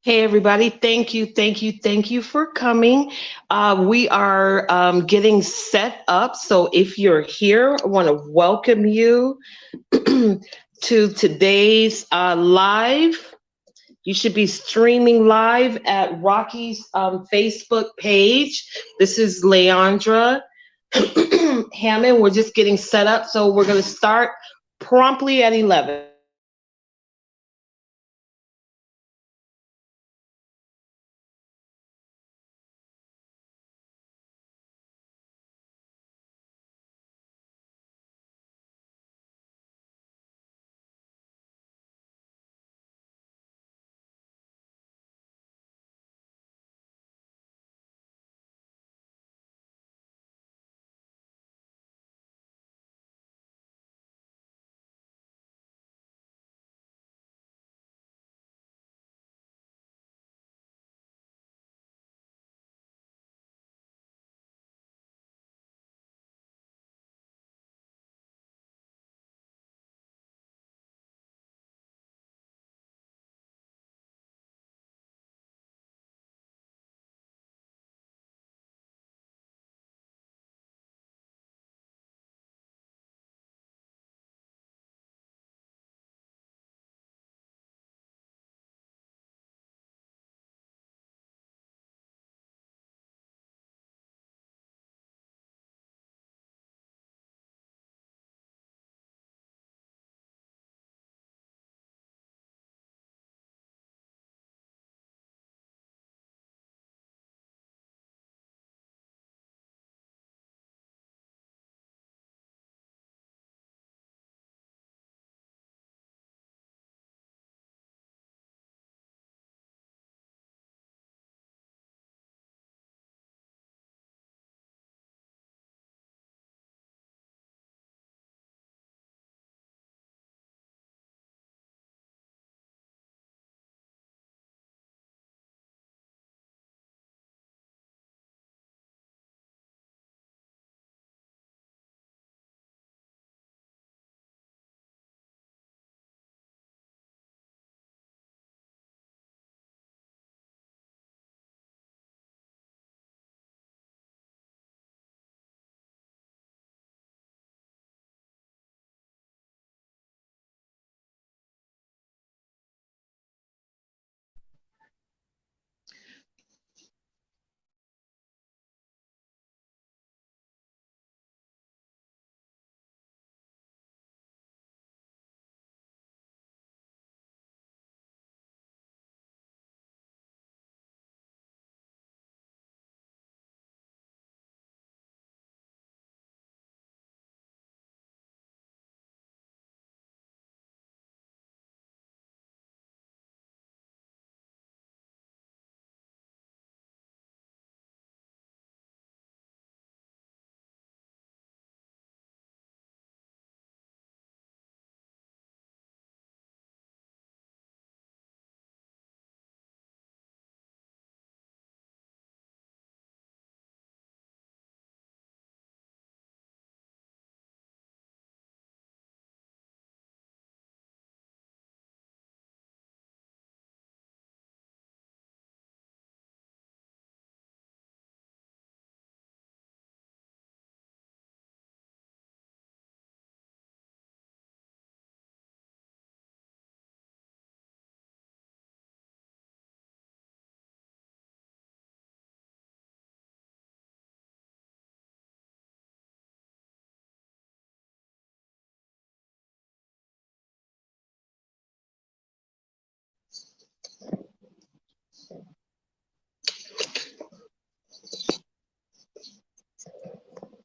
Hey, everybody. Thank you for coming. We are getting set up. So if you're here, I want to welcome you to today's live. You should be streaming live at Rocky's Facebook page. This is Leandra Hammond. We're just getting set up. So we're going to start promptly at 11.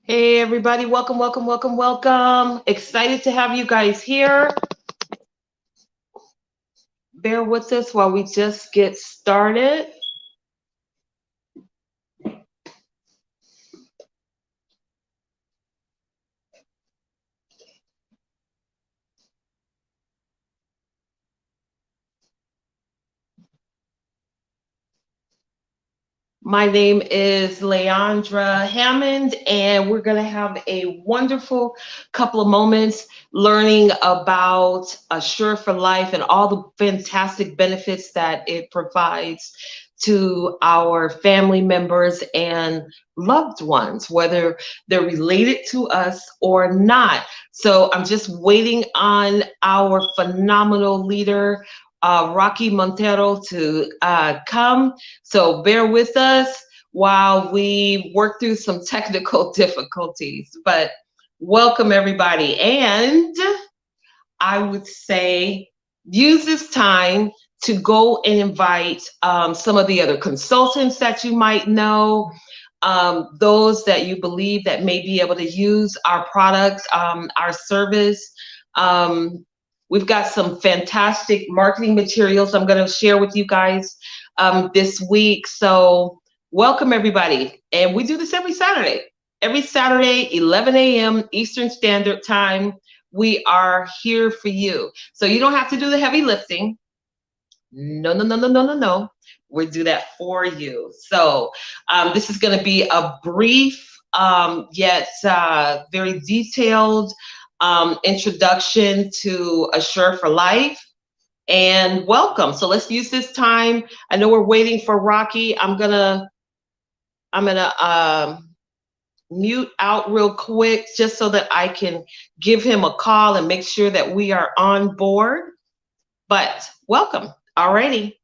Hey, everybody. Welcome. Excited to have you guys here. Bear with us while we just get started. My name is Leandra Hammond, and we're going to have a wonderful couple of moments learning about Assure for Life and all the fantastic benefits that it provides to our family members and loved ones, whether they're related to us or not. So I'm just waiting on our phenomenal leader, Rocky Montero, to come. So bear with us while we work through some technical difficulties. But welcome, everybody. And I would say use this time to go and invite some of the other consultants that you might know, those that you believe that may be able to use our products, our service. We've got some fantastic marketing materials I'm going to share with you guys this week. So welcome, everybody. And we do this every Saturday. Every Saturday, 11 a.m. Eastern Standard Time. We are here for you. So you don't have to do the heavy lifting. No, no, no, no, no, no, no. We'll do that for you. So this is going to be a brief yet very detailed introduction to Assure for Life. And welcome. So let's use this time. I know we're waiting for Rocky. I'm gonna mute out real quick just so that I can give him a call and make sure that we are on board. But welcome. Alrighty.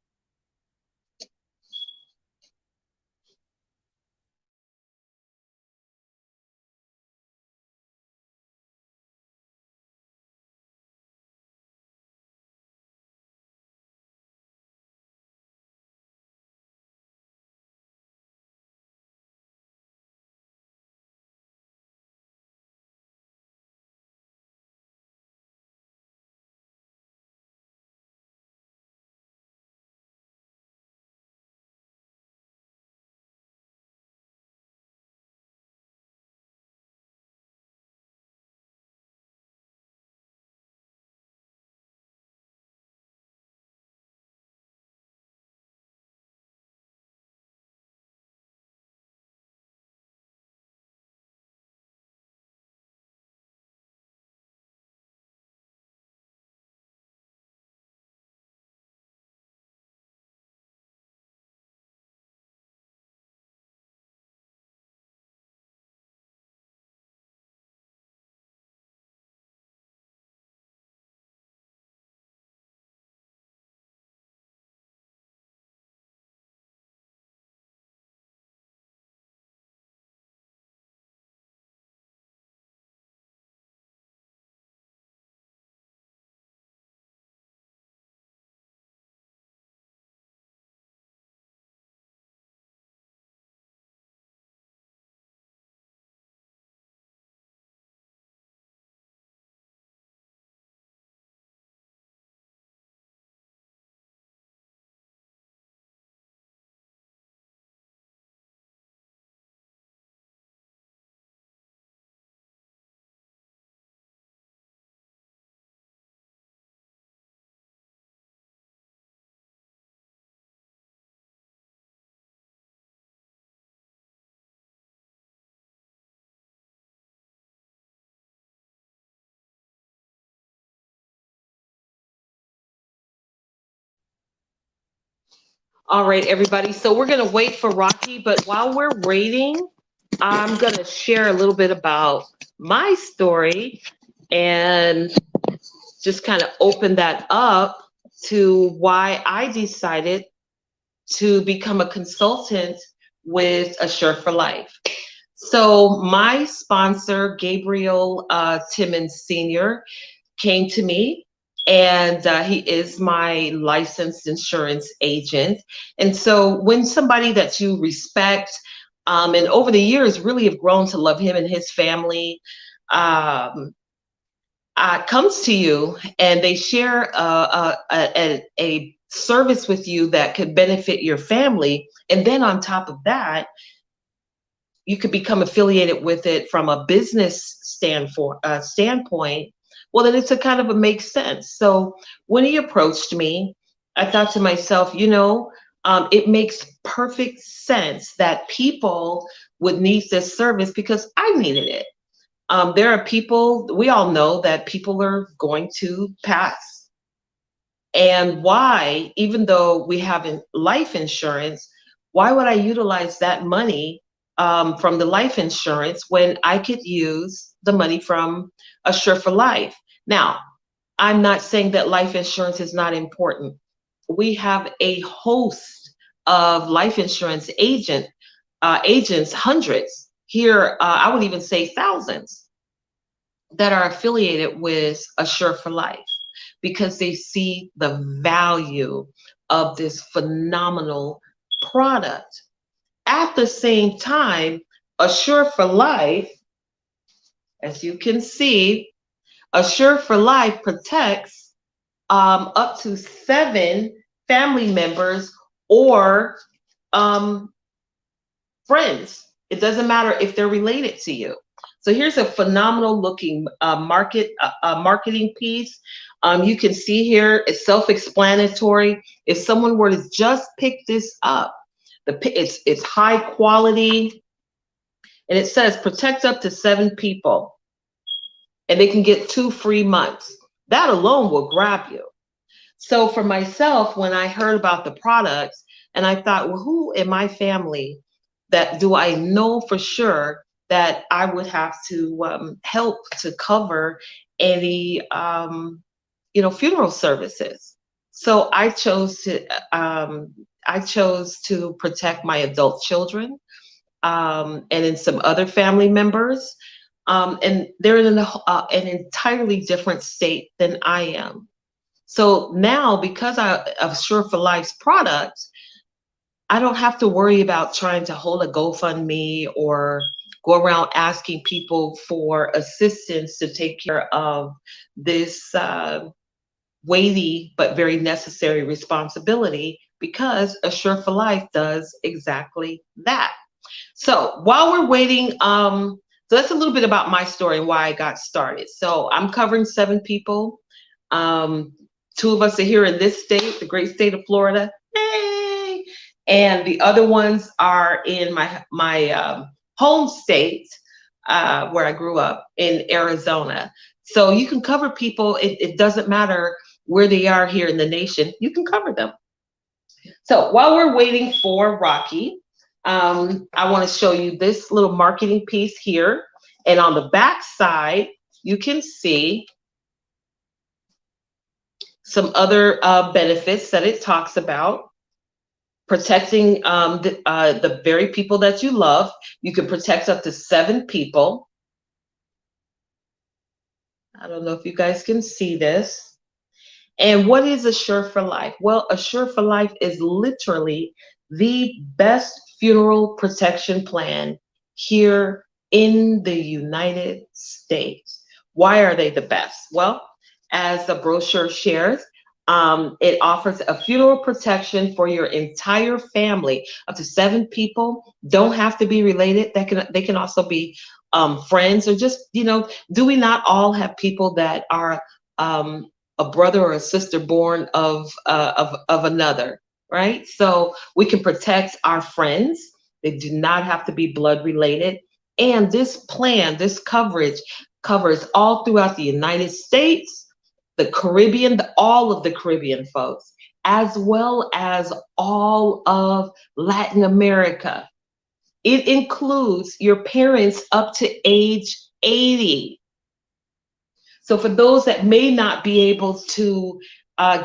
All right, everybody. So we're going to wait for Rocky, but while we're waiting, I'm going to share a little bit about my story and just kind of open that up to why I decided to become a consultant with Assure for Life. So my sponsor, Gabriel Timmons Sr., came to me, and he is my licensed insurance agent. And so when somebody that you respect, and over the years really have grown to love him and his family, comes to you and they share a service with you that could benefit your family, and then on top of that, you could become affiliated with it from a business standpoint, well, then it's a kind of a makes sense. So when he approached me, I thought to myself, you know, It makes perfect sense that people would need this service because I needed it. There are people, we all know that people are going to pass. And why, even though we have life insurance, why would I utilize that money from the life insurance when I could use the money from Assure for Life? Now, I'm not saying that life insurance is not important. We have a host of life insurance agents, hundreds here. I would even say thousands that are affiliated with Assure for Life because they see the value of this phenomenal product. At the same time, Assure for Life, as you can see, Assure for Life protects up to 7 family members or friends. It doesn't matter if they're related to you. So here's a phenomenal looking marketing piece. You can see here, it's self-explanatory. If someone were to just pick this up, it's high quality, and it says protect up to 7 people, and they can get 2 free months. That alone will grab you. So for myself, when I heard about the products, and I thought, well, who in my family that do I know for sure that I would have to help to cover any funeral services? So I chose to protect my adult children, and then some other family members, and they're in an entirely different state than I am. So now, because of Sure for Life's products, I don't have to worry about trying to hold a GoFundMe or go around asking people for assistance to take care of this weighty but very necessary responsibility, because Assure for Life does exactly that. So while we're waiting, so that's a little bit about my story and why I got started. So I'm covering 7 people. 2 of us are here in this state, the great state of Florida. Hey! And the other ones are in my home state, where I grew up in Arizona. So you can cover people. It doesn't matter where they are here in the nation. You can cover them. So while we're waiting for Rocky, I want to show you this little marketing piece here. And on the back side, you can see some other benefits that it talks about. Protecting the very people that you love. You can protect up to 7 people. I don't know if you guys can see this. And what is Assure for Life? Well, Assure for Life is literally the best funeral protection plan here in the United States. Why are they the best? Well, as the brochure shares, it offers a funeral protection for your entire family. Up to 7 people, don't have to be related. They can also be friends, or just, do we not all have people that are a brother or a sister born of another, right? So we can protect our friends. They do not have to be blood related. And this plan, this coverage covers all throughout the United States, the Caribbean, all of the Caribbean folks, as well as all of Latin America. It includes your parents up to age 80. So for those that may not be able to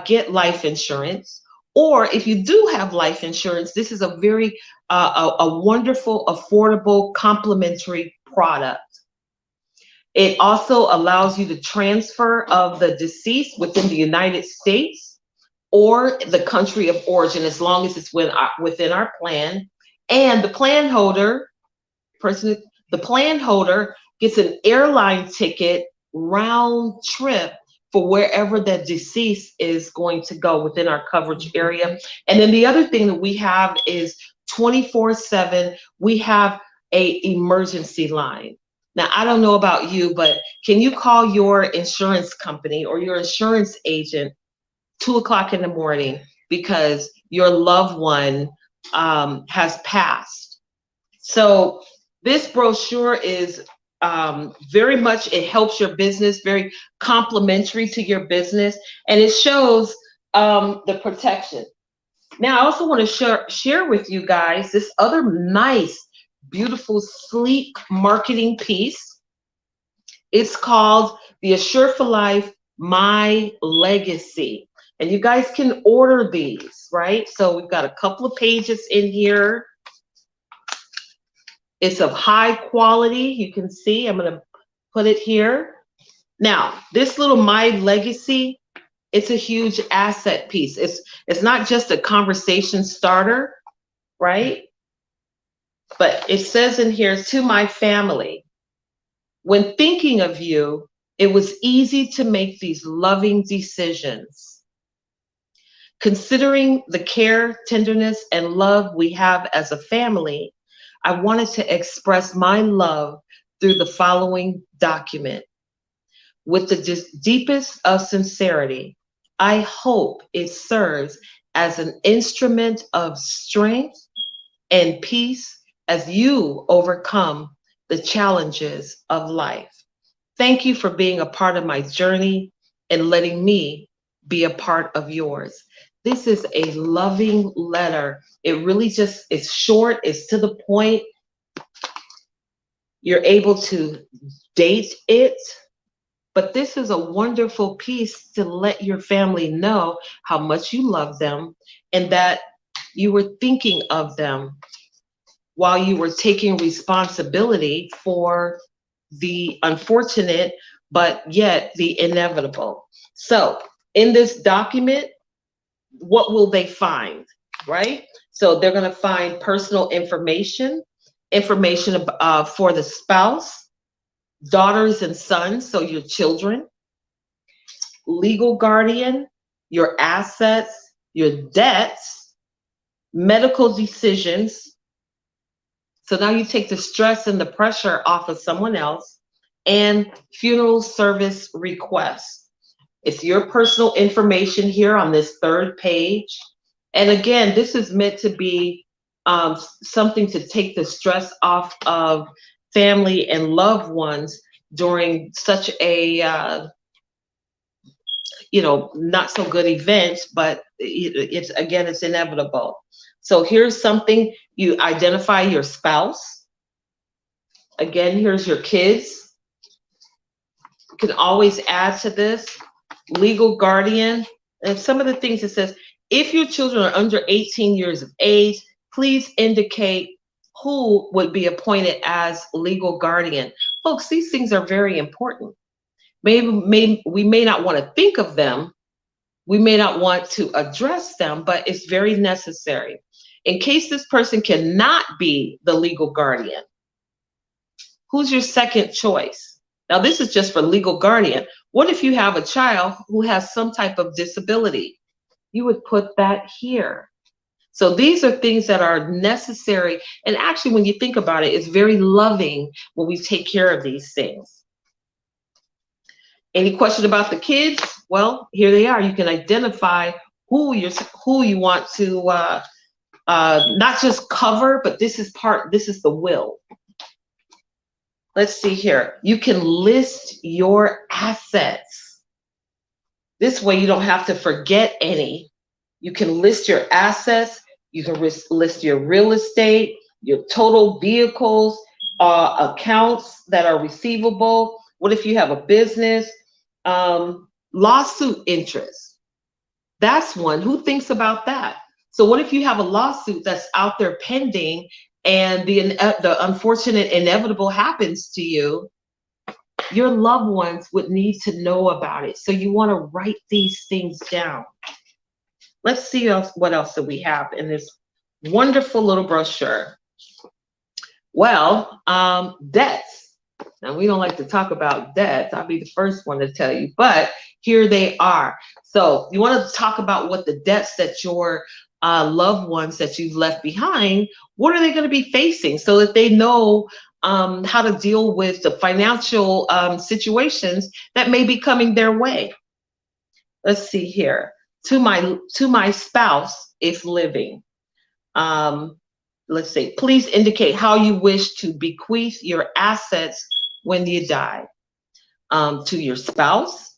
get life insurance, or if you do have life insurance, this is a very a wonderful, affordable, complimentary product. It also allows you to transfer of the deceased within the United States or the country of origin, as long as it's within our plan. And the plan holder gets an airline ticket round trip for wherever that deceased is going to go within our coverage area. And then the other thing that we have is 24/7, we have a emergency line. Now, I don't know about you, but can you call your insurance company or your insurance agent 2 o'clock in the morning because your loved one has passed. So this brochure is very much, it helps your business, very complimentary to your business, and it shows the protection. Now, I also want to share with you guys this other nice, beautiful, sleek marketing piece. It's called the Assure for Life My Legacy. And you guys can order these, right? So we've got a couple of pages in here. It's of high quality. You can see, I'm going to put it here. Now, this little My Legacy, it's a huge asset piece. It's not just a conversation starter, right? But it says in here, to my family, when thinking of you, it was easy to make these loving decisions. Considering the care, tenderness, and love we have as a family, I wanted to express my love through the following document. With the deepest of sincerity, I hope it serves as an instrument of strength and peace as you overcome the challenges of life. Thank you for being a part of my journey and letting me be a part of yours. This is a loving letter. It really just, it's short, it's to the point. You're able to date it, but this is a wonderful piece to let your family know how much you love them and that you were thinking of them while you were taking responsibility for the unfortunate, but yet the inevitable. So in this document, what will they find, right? So they're going to find personal information for the spouse, daughters and sons, so your children, legal guardian, your assets, your debts, medical decisions. So now you take the stress and the pressure off of someone else, and funeral service requests. It's your personal information here on this third page. And again, this is meant to be something to take the stress off of family and loved ones during such a, not so good event, but it's inevitable. So here's something, you identify your spouse. Again, here's your kids. You can always add to this. Legal guardian, and some of the things it says, if your children are under 18 years of age, please indicate who would be appointed as legal guardian. Folks, these things are very important. We may not want to think of them, we may not want to address them, but it's very necessary. In case this person cannot be the legal guardian, who's your second choice? Now, this is just for legal guardian. What if you have a child who has some type of disability? You would put that here. So these are things that are necessary. And actually, when you think about it, it's very loving when we take care of these things. Any question about the kids? Well, here they are. You can identify who you want to not just cover, but this is the will. Let's see here. You can list your assets. This way you don't have to forget any. You can list your assets. You can list your real estate, your total vehicles, accounts that are receivable. What if you have a business? Lawsuit interest. That's one. Who thinks about that? So what if you have a lawsuit that's out there pending and the unfortunate inevitable happens to you? Your loved ones would need to know about it. So you want to write these things down. Let's see what else that we have in this wonderful little brochure. Well, debts. Now, we don't like to talk about debts. I'll be the first one to tell you, but here they are. So you want to talk about what the debts that your loved ones that you've left behind, what are they going to be facing, so that they know how to deal with the financial situations that may be coming their way. Let's see here. to my spouse if living. Um, let's see. Please indicate how you wish to bequeath your assets when you die. To your spouse,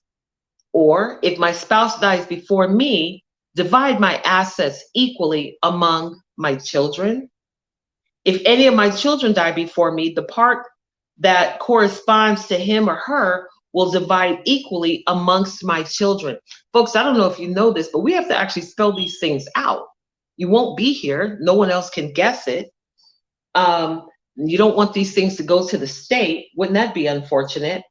or if my spouse dies before me, divide my assets equally among my children. If any of my children die before me, the part that corresponds to him or her will divide equally amongst my children. Folks, I don't know if you know this, but we have to actually spell these things out. You won't be here. No one else can guess it. You don't want these things to go to the state. Wouldn't that be unfortunate?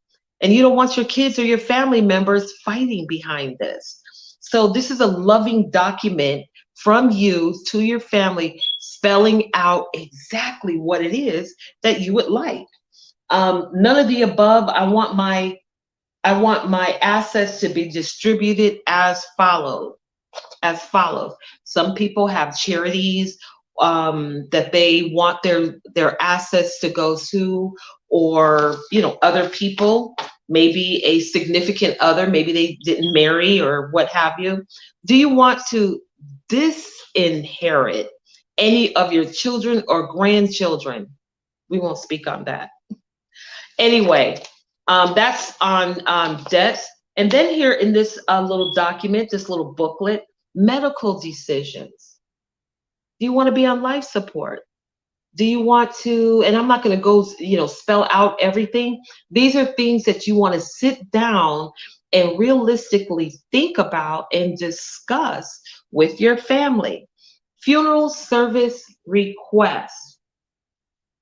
And you don't want your kids or your family members fighting behind this. So this is a loving document from you to your family, spelling out exactly what it is that you would like. None of the above. I want my assets to be distributed as follows. Some people have charities that they want their assets to go to, or other people, maybe a significant other, maybe they didn't marry or what have you. Do you want to disinherit any of your children or grandchildren? We won't speak on that. Anyway, that's on debts. And then here in this little document, this little booklet, medical decisions. Do you want to be on life support? Do you want to, and I'm not going to go, spell out everything. These are things that you want to sit down and realistically think about and discuss with your family. Funeral service requests.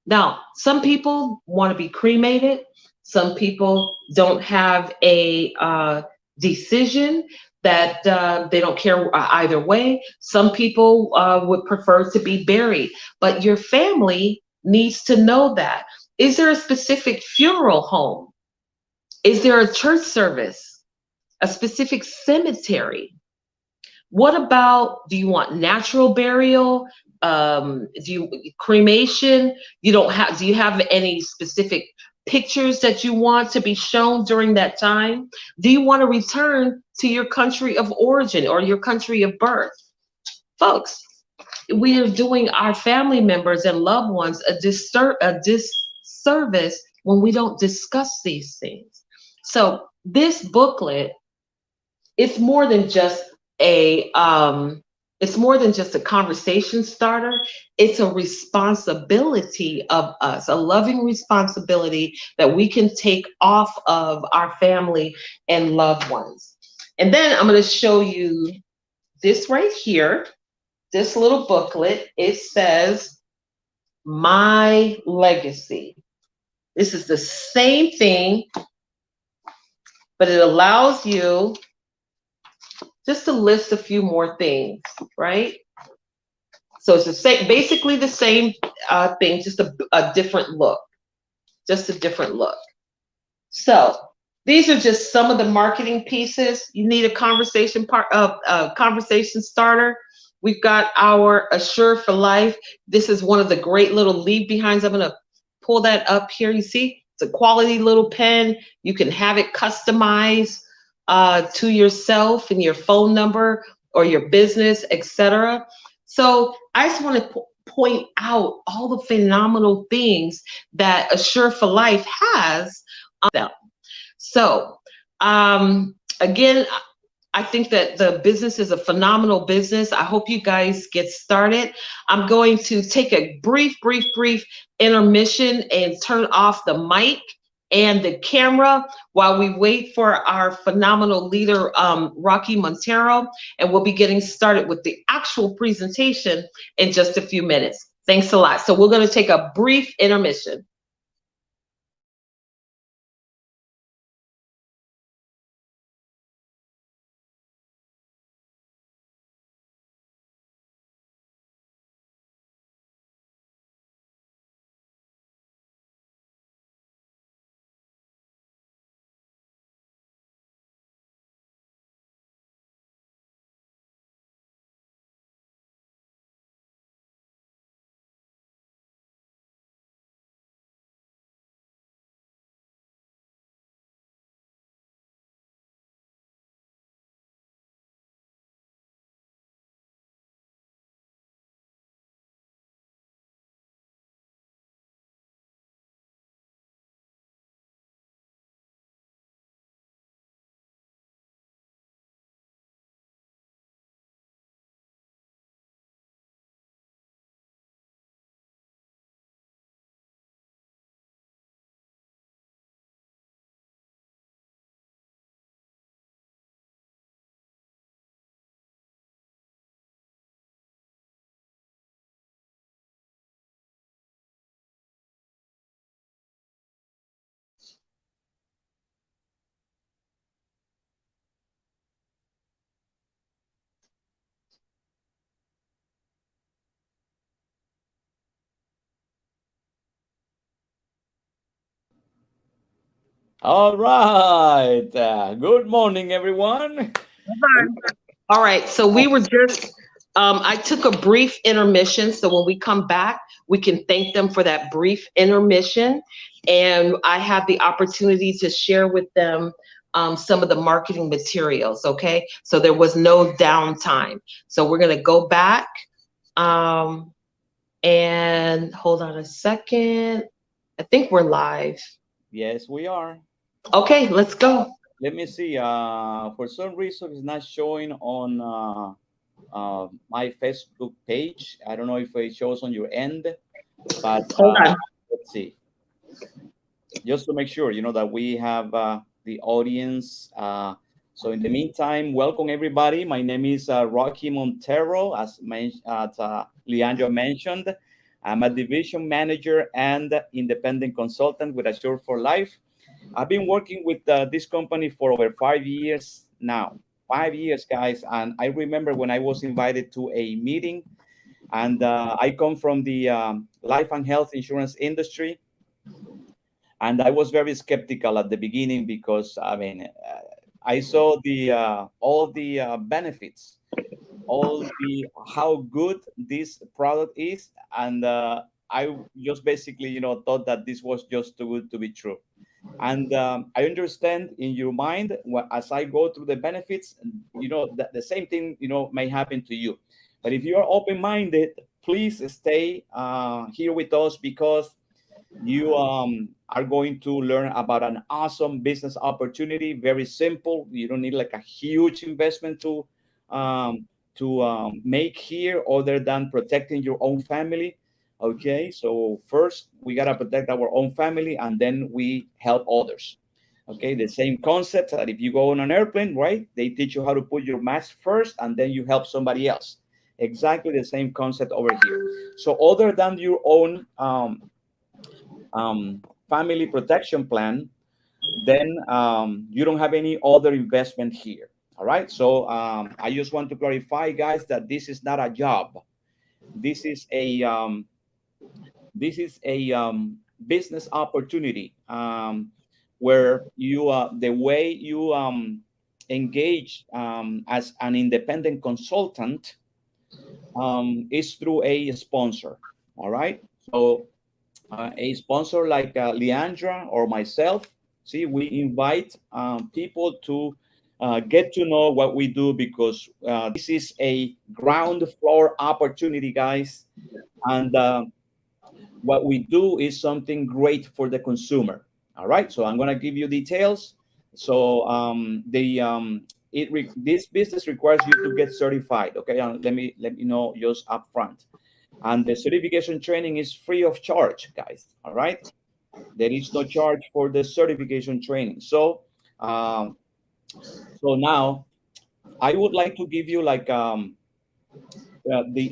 Now, some people want to be cremated. Some people don't have a decision that they don't care either way. Some people would prefer to be buried, but your family needs to know that. Is there a specific funeral home? Is there a church service? A specific cemetery? What about, do you want natural burial? Do you cremation? Do you have any specific pictures that you want to be shown during that time? Do you want to return to your country of origin or your country of birth? Folks, we are doing our family members and loved ones a disservice when we don't discuss these things. So this booklet, it's more than just a conversation starter. It's a responsibility of us, a loving responsibility that we can take off of our family and loved ones. And then I'm going to show you this right here, this little booklet. It says My Legacy. This is the same thing, but it allows you just to list a few more things, right? So it's the same, basically the same thing, just a different look, just a different look. So these are just some of the marketing pieces. You need a conversation conversation starter. We've got our Assure for Life. This is one of the great little leave behinds. I'm going to pull that up here. You see, it's a quality little pen. You can have it customized to yourself and your phone number or your business, etc. So I just want to point out all the phenomenal things that Assure for Life has on them. So again, I think that the business is a phenomenal business. I hope you guys get started. I'm going to take a brief intermission and turn off the mic and the camera while we wait for our phenomenal leader, Rocky Montero, and we'll be getting started with the actual presentation in just a few minutes. Thanks a lot. So we're going to take a brief intermission. All right. Good morning, everyone. All right, so we were just, I took a brief intermission. So when we come back, we can thank them for that brief intermission. And I have the opportunity to share with them some of the marketing materials. Okay, so there was no downtime. So we're going to go back um, and hold on a second. I think we're live. Yes, we are. Okay, let's go. Let me see. For some reason, it's not showing on my Facebook page. I don't know if it shows on your end, but Hold on. let's see. Just to make sure, that we have the audience. So in the meantime, welcome everybody. My name is Rocky Montero, as Leandro mentioned. I'm a division manager and independent consultant with Assure for Life. I've been working with this company for over 5 years now. 5 years, guys. And I remember when I was invited to a meeting, and I come from the life and health insurance industry. And I was very skeptical at the beginning because, I mean, I saw the all the benefits, all the how good this product is, and I just basically, thought that this was just too good to be true. And I understand in your mind, as I go through the benefits, that the same thing, may happen to you. But if you are open-minded, please stay here with us, because you are going to learn about an awesome business opportunity. Very simple. You don't need like a huge investment to make here, other than protecting your own family. Okay, so first we gotta protect our own family, and then we help others. Okay, the same concept that if you go on an airplane, right? They teach you how to put your mask first, and then you help somebody else. Exactly the same concept over here. So other than your own family protection plan, then you don't have any other investment here. All right. So I just want to clarify, guys, that this is not a job. This is a business opportunity, where the way you engage as an independent consultant is through a sponsor. All right. So a sponsor like Leandra or myself, see, we invite people to get to know what we do, because this is a ground floor opportunity, guys. And what we do is something great for the consumer. All right, so I'm going to give you details. So this business requires you to get certified. Okay, let me know just upfront. And the certification training is free of charge, guys. All right, there is no charge for the certification training. Um, so now I would like to give you like the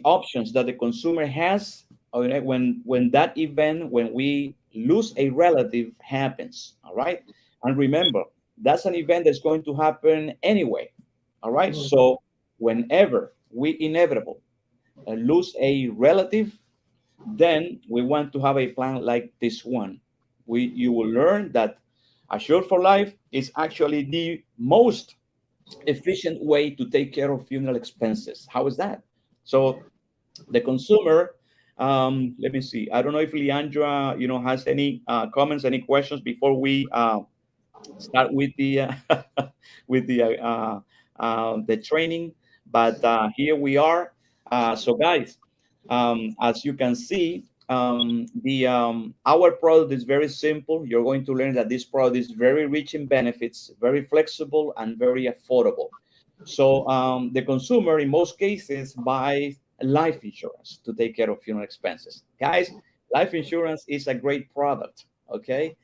options that the consumer has, okay, when that event, when we lose a relative, happens. All right, and remember, that's an event that's going to happen anyway. All right, so whenever we inevitable lose a relative, then we want to have a plan like this one. You will learn that Assure for Life is actually the most efficient way to take care of funeral expenses. How is that? So the consumer, let me see. I don't know if Leandra, has any comments, any questions before we start with the with the training. But here we are. So guys, as you can see, the our product is very simple. You're going to learn that this product is very rich in benefits, very flexible, and very affordable. So the consumer, in most cases, buys life insurance to take care of funeral expenses. Guys, life insurance is a great product. Okay,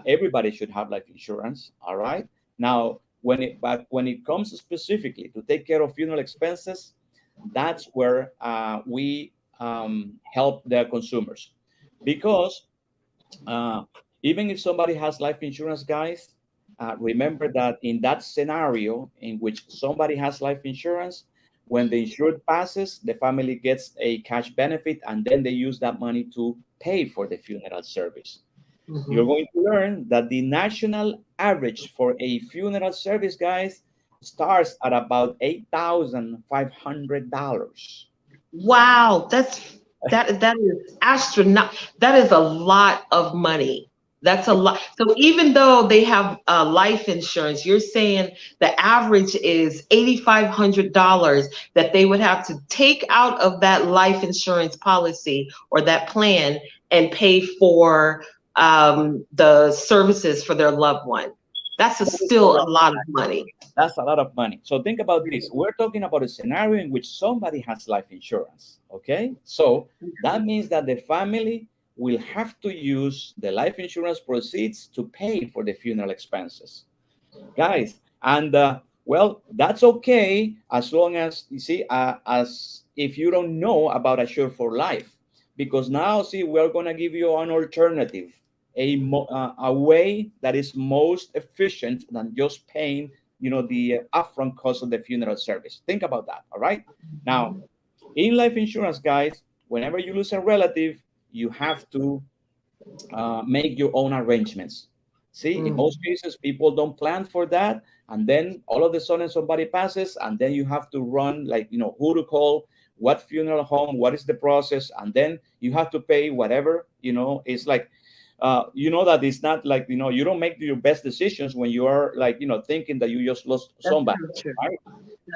everybody should have life insurance. All right. Now, when it comes specifically to take care of funeral expenses, that's where we help the consumers, because uh, even if somebody has life insurance, guys, remember that in that scenario in which somebody has life insurance, when the insured passes, the family gets a cash benefit, and then they use that money to pay for the funeral service. You're going to learn that the national average for a funeral service, guys, starts at about $8,500. Wow, that is astronaut. That is a lot of money. That's a lot. So even though they have life insurance, you're saying the average is $8,500 that they would have to take out of that life insurance policy or that plan and pay for the services for their loved one. That's still a lot of money. That's a lot of money. So think about this. We're talking about a scenario in which somebody has life insurance. Okay. So that means that the family will have to use the life insurance proceeds to pay for the funeral expenses, guys. And well, that's okay as long as you see, as if you don't know about Assure for Life, because now see, we're going to give you an alternative, a way that is most efficient than just paying, the upfront cost of the funeral service. Think about that. All right. Now, in life insurance, guys, whenever you lose a relative, you have to make your own arrangements. See, in most cases, people don't plan for that. And then all of a sudden somebody passes, and then you have to run, like, who to call, what funeral home, what is the process. And then you have to pay whatever, it's like, that it's not like, you don't make your best decisions when you are like, thinking that you just lost somebody, right?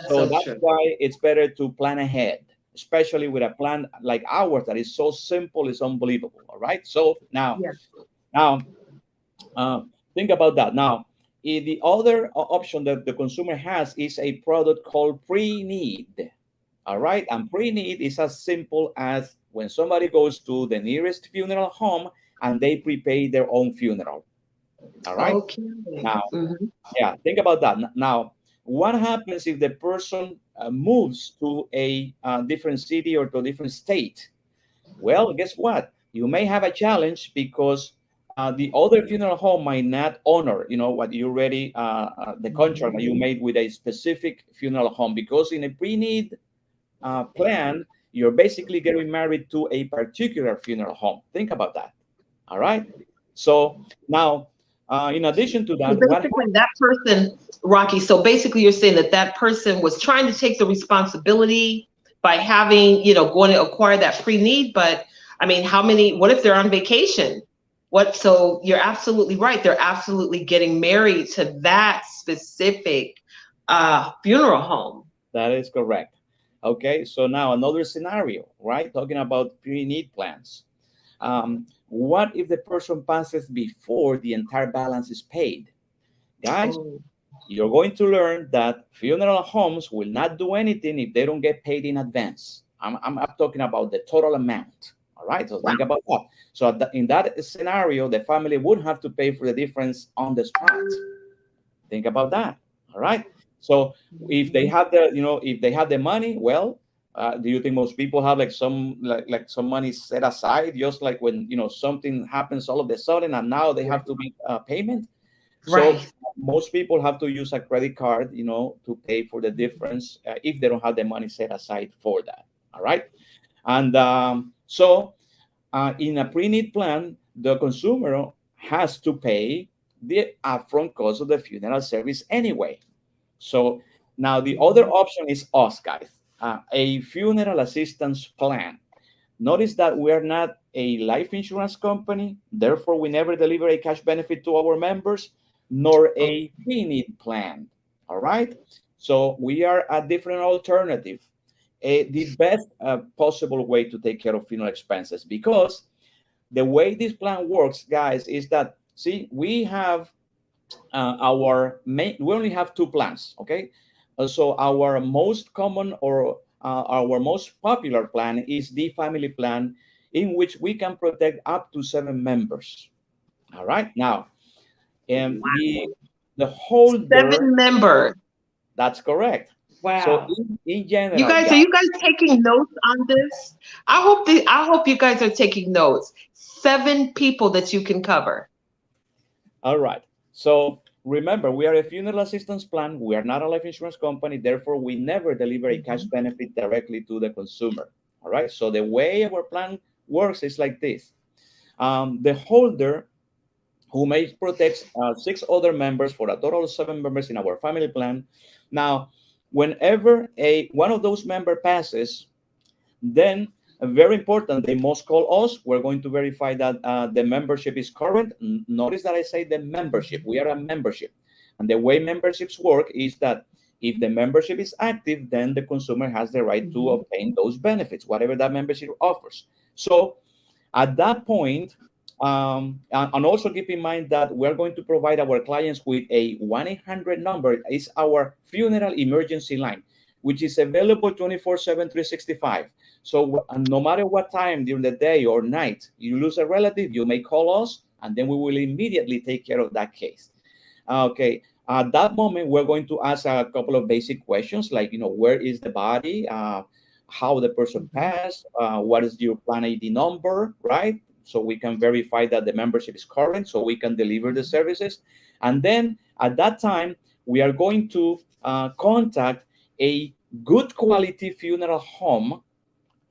So that's why it's better to plan ahead, especially with a plan like ours that is so simple, it's unbelievable. All right. So now, think about that. Now, the other option that the consumer has is a product called pre-need. All right. And pre-need is as simple as when somebody goes to the nearest funeral home and they prepay their own funeral. All right. Okay. Now, yeah, think about that. Now, what happens if the person moves to a different city or to a different state? Well, guess what? You may have a challenge because the other funeral home might not honor, what you already, the contract that you made with a specific funeral home, because in a pre-need plan, you're basically getting married to a particular funeral home. Think about that. All right. So now, in addition to that, So basically, that person, Rocky. So basically, you're saying that that person was trying to take the responsibility by having, going to acquire that pre-need. But I mean, what if they're on vacation? So you're absolutely right. They're absolutely getting married to that specific funeral home. That is correct. Okay. So now another scenario, right? Talking about pre-need plans. What if the person passes before the entire balance is paid? Guys, you're going to learn that funeral homes will not do anything if they don't get paid in advance. I'm talking about the total amount. All right. So think about that. So in that scenario, the family would have to pay for the difference on the spot. Think about that. All right. So if they have if they have the money, well, do you think most people have like some money set aside, just like when something happens all of a sudden and now they have to make a payment? So most people have to use a credit card, to pay for the difference if they don't have the money set aside for that. All right. And so in a pre-need plan, the consumer has to pay the upfront cost of the funeral service anyway. So now the other option is us, guys, a funeral assistance plan. Notice that we are not a life insurance company, therefore we never deliver a cash benefit to our members, nor a pre-need plan. All right. So we are a different alternative, the best possible way to take care of funeral expenses, because the way this plan works, guys, is that, see, we have we only have two plans. Okay. So our most common or our most popular plan is the family plan, in which we can protect up to 7 members. All right. Now, and the holder, 7 members. That's correct. Wow. So in general, are you guys taking notes on this? I hope you guys are taking notes. 7 people that you can cover. All right. So remember, we are a funeral assistance plan. We are not a life insurance company. Therefore, we never deliver a cash benefit directly to the consumer. All right. So the way our plan works is like this. The holder who may protect 6 other members for a total of 7 members in our family plan. Now, whenever one of those member passes, then very important, they must call us. We're going to verify that the membership is current. Notice that I say the membership. We are a membership. And the way memberships work is that if the membership is active, then the consumer has the right to obtain those benefits, whatever that membership offers. So at that point, and also keep in mind that we're going to provide our clients with a 1-800 number. It's our funeral emergency line, which is available 24/7, 365. So no matter what time during the day or night you lose a relative, you may call us, and then we will immediately take care of that case. Okay. At that moment, we're going to ask a couple of basic questions, like, where is the body? How the person passed? What is your plan ID number, right? So we can verify that the membership is current, so we can deliver the services. And then at that time, we are going to contact a good quality funeral home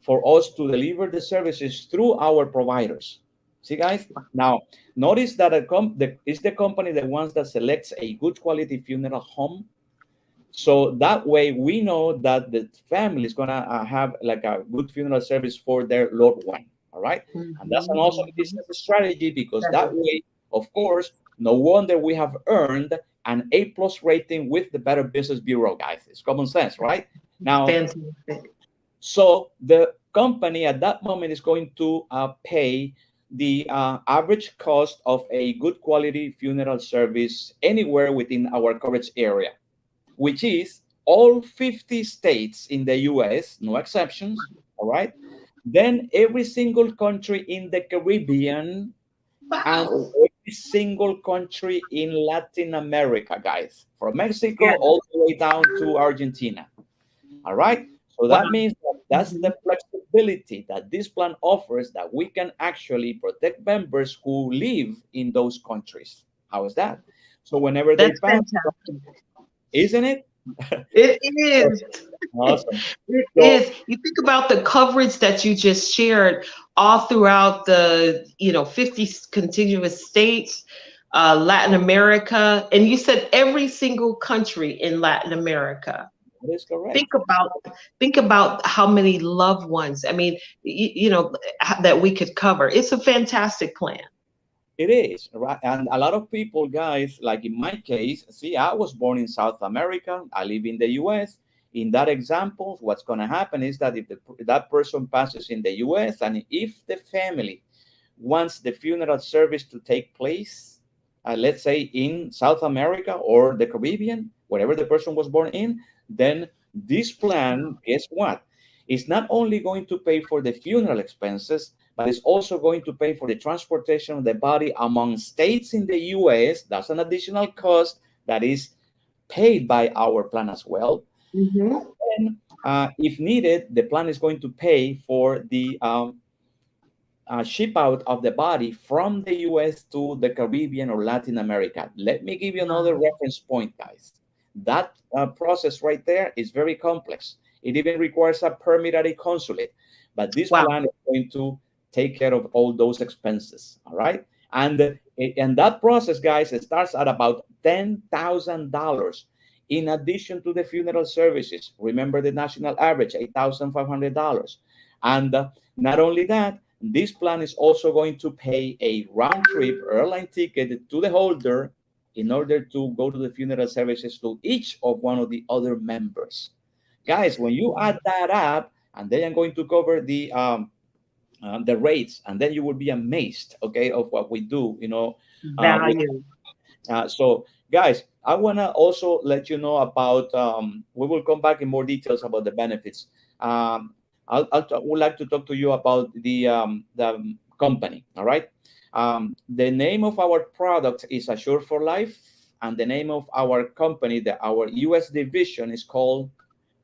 for us to deliver the services through our providers. See, guys? Now, notice that it's the company, the ones that selects a good quality funeral home. So that way we know that the family is going to have like a good funeral service for their loved one. All right. And that's an awesome business strategy, because that way, of course, no wonder we have earned an A+ rating with the Better Business Bureau, guys. It's common sense, right? Now, Fantastic. so the company at that moment is going to pay the average cost of a good quality funeral service anywhere within our coverage area, which is all 50 states in the US, no exceptions. All right. Then every single country in the Caribbean and Wow. every single country in Latin America, guys, from Mexico Yeah. all the way down to Argentina. All right. So Wow. that means that's the flexibility that this plan offers, that we can actually protect members who live in those countries. How is that? So whenever they That's pass, fantastic. isn't it? It is. Awesome. It So is. You think about the coverage that you just shared all throughout the, 50 contiguous states, Latin America, and you said every single country in Latin America. that is Think correct. about think about how many loved ones. I mean, that we could cover. It's a fantastic plan. It is, right? And a lot of people, guys, like in my case, see, I was born in South America. I live in the US. In that example, what's going to happen is that if that person passes in the US, and if the family wants the funeral service to take place, let's say in South America or the Caribbean, wherever the person was born in, then this plan, guess what? It's not only going to pay for the funeral expenses, but it's also going to pay for the transportation of the body among states in the US. That's an additional cost that is paid by our plan as well. Hmm. And if needed, the plan is going to pay for the ship out of the body from the US to the Caribbean or Latin America. Let me give you another reference point, guys. That process right there is very complex. It even requires a permit at a consulate. But this Wow. plan is going to take care of all those expenses. All right. And that process, guys, it starts at about $10,000 in addition to the funeral services. Remember the national average, $8,500. And not only that, this plan is also going to pay a round trip airline ticket to the holder in order to go to the funeral services to each of one of the other members. Guys, when you add that up, and then I'm going to cover the rates, and then you will be amazed, okay, of what we do, with Value. so, guys, I want to also let you know about, we will come back in more details about the benefits. Would like to talk to you about the company, all right? The name of our product is Assure for Life, and the name of our company, our US division, is called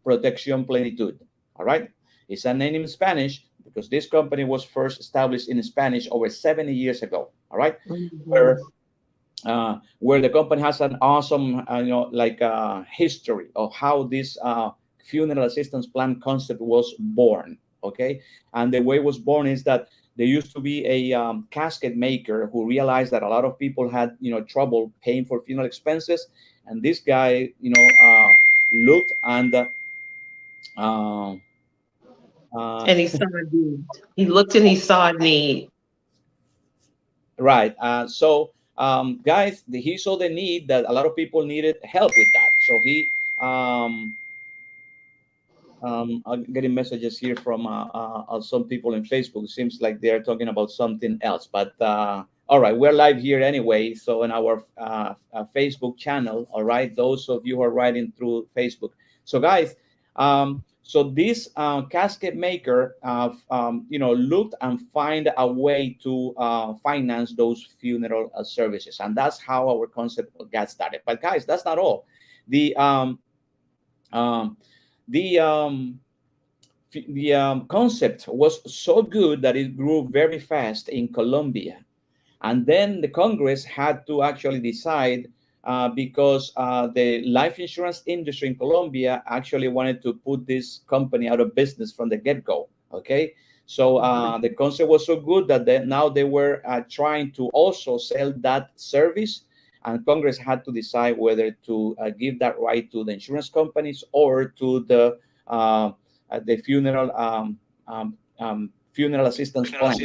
Protection Plenitud, all right? It's a name in Spanish because this company was first established in Spanish over 70 years ago, all right? Mhm. Where the company has an awesome, history of how this funeral assistance plan concept was born. Okay, and the way it was born is that There used to be a casket maker who realized that a lot of people had, trouble paying for funeral expenses, and this guy, looked and uh, uh, And he saw a need. He looked and he saw a need. right. Guys, he saw the need that a lot of people needed help with that. So he um, I'm getting messages here from some people in Facebook. It seems like they're talking about something else. But all right, we're live here anyway. So in our Facebook channel, all right, those of you who are writing through Facebook. So guys, so this casket maker, looked and find a way to finance those funeral services, and that's how our concept got started. But guys, that's not all. The um, the concept was so good that it grew very fast in Colombia. And then the Congress had to actually decide because the life insurance industry in Colombia actually wanted to put this company out of business from the get-go. Okay. So the concept was so good that now they were trying to also sell that service. And Congress had to decide whether to give that right to the insurance companies or to uh, the funeral assistance plan.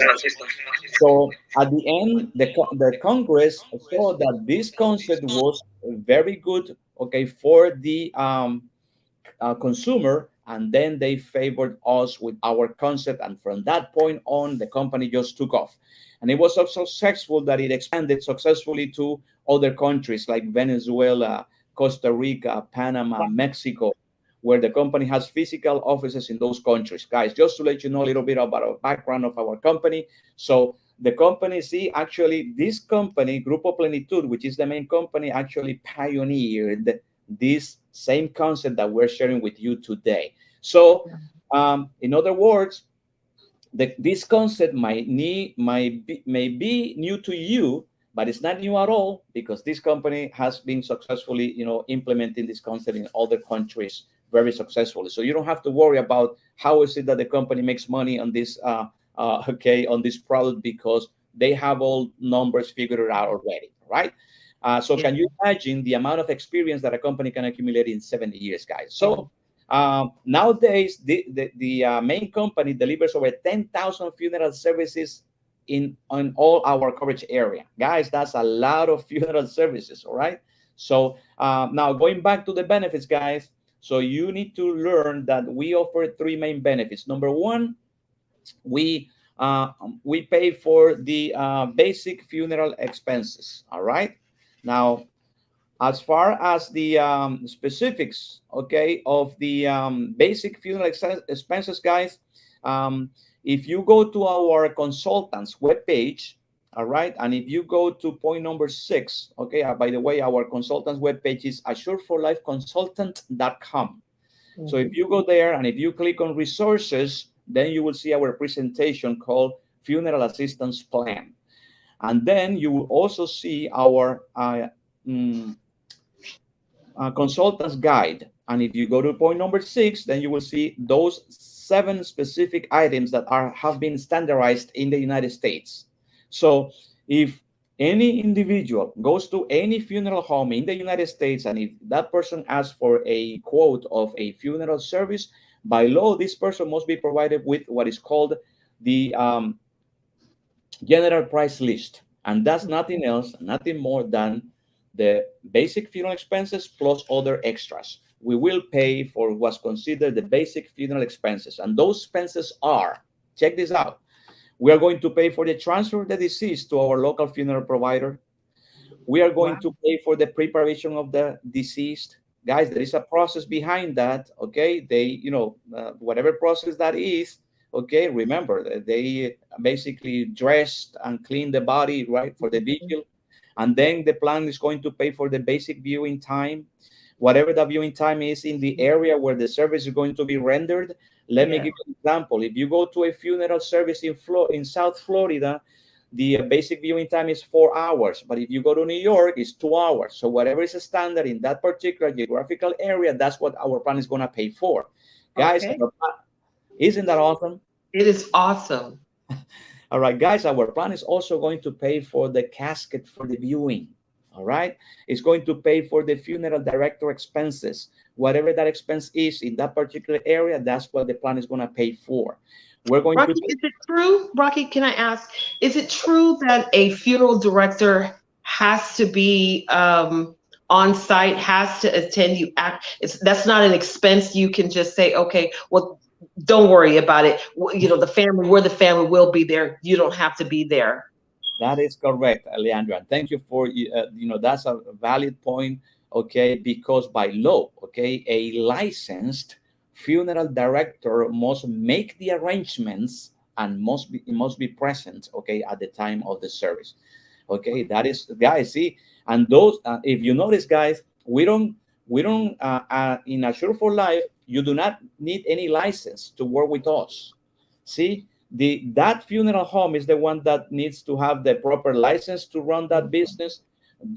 So at the end, the Congress saw that this concept was very good, okay, for the consumer, and then they favored us with our concept, and from that point on, the company just took off, and it was so successful that it expanded successfully to other countries like Venezuela, Costa Rica, Panama, Mexico, where the company has physical offices in those countries. Guys, just to let you know a little bit about our background of our company. So the company, see, actually, this company, Grupo Plenitud, which is the main company, actually pioneered this same concept that we're sharing with you today. So, in other words, this concept may be new to you, but it's not new at all because this company has been successfully, implementing this concept in other countries very successfully. So you don't have to worry about how is it that the company makes money on this, on this product, because they have all numbers figured out already, right? So Yeah. can you imagine the amount of experience that a company can accumulate in 70 years, guys? So nowadays, the main company delivers over 10,000 funeral services on all our coverage area. Guys, that's a lot of funeral services, all right? So now going back to the benefits, guys, so you need to learn that we offer three main benefits. Number one, we we pay for the basic funeral expenses, all right? Now, as far as the specifics, okay, of the basic funeral expenses, guys, um, if you go to our consultants webpage, all right, and if you go to point number 6, okay, by the way, our consultants webpage is assureforlifeconsultant.com. So if you go there and if you click on resources, then you will see our presentation called Funeral Assistance Plan. And then you will also see our mm, consultant's guide. And if you go to point number 6, then you will see those 7 specific items that have been standardized in the United States. So if any individual goes to any funeral home in the United States, and if that person asks for a quote of a funeral service, by law, this person must be provided with what is called the general price list. And that's nothing else, nothing more than the basic funeral expenses plus other extras. We will pay for what's considered the basic funeral expenses. And those expenses are, check this out, we are going to pay for the transfer of the deceased to our local funeral provider. We are going to pay for the preparation of the deceased. Guys, there is a process behind that, okay? They, whatever process that is, okay, remember, they basically dressed and clean the body, right, for the vigil. And then the plan is going to pay for the basic viewing time, whatever the viewing time is in the area where the service is going to be rendered. Let me give you an example. If you go to a funeral service in South Florida, the basic viewing time is 4 hours. But if you go to New York, it's 2 hours. So whatever is a standard in that particular geographical area, that's what our plan is going to pay for. Guys, Okay. isn't that awesome? It is awesome. All right, guys, our plan is also going to pay for the casket for the viewing. All right, it's going to pay for the funeral director expenses. Whatever that expense is in that particular area, that's what the plan is going to pay for. We're going to Rocky, is it true? Rocky, can I ask, is it true that a funeral director has to be on site, has to attend? That's not an expense. You can just say, okay, well, don't worry about it. You know, the family will be there. You don't have to be there. That is correct, Leandra. Thank you for that's a valid point. Okay, because by law, okay, a licensed funeral director must make the arrangements and must be present, okay, at the time of the service. Okay, that is, guys. See, and those, if you notice, guys, we don't in Assure for Life. You do not need any license to work with us. See, that funeral home is the one that needs to have the proper license to run that business.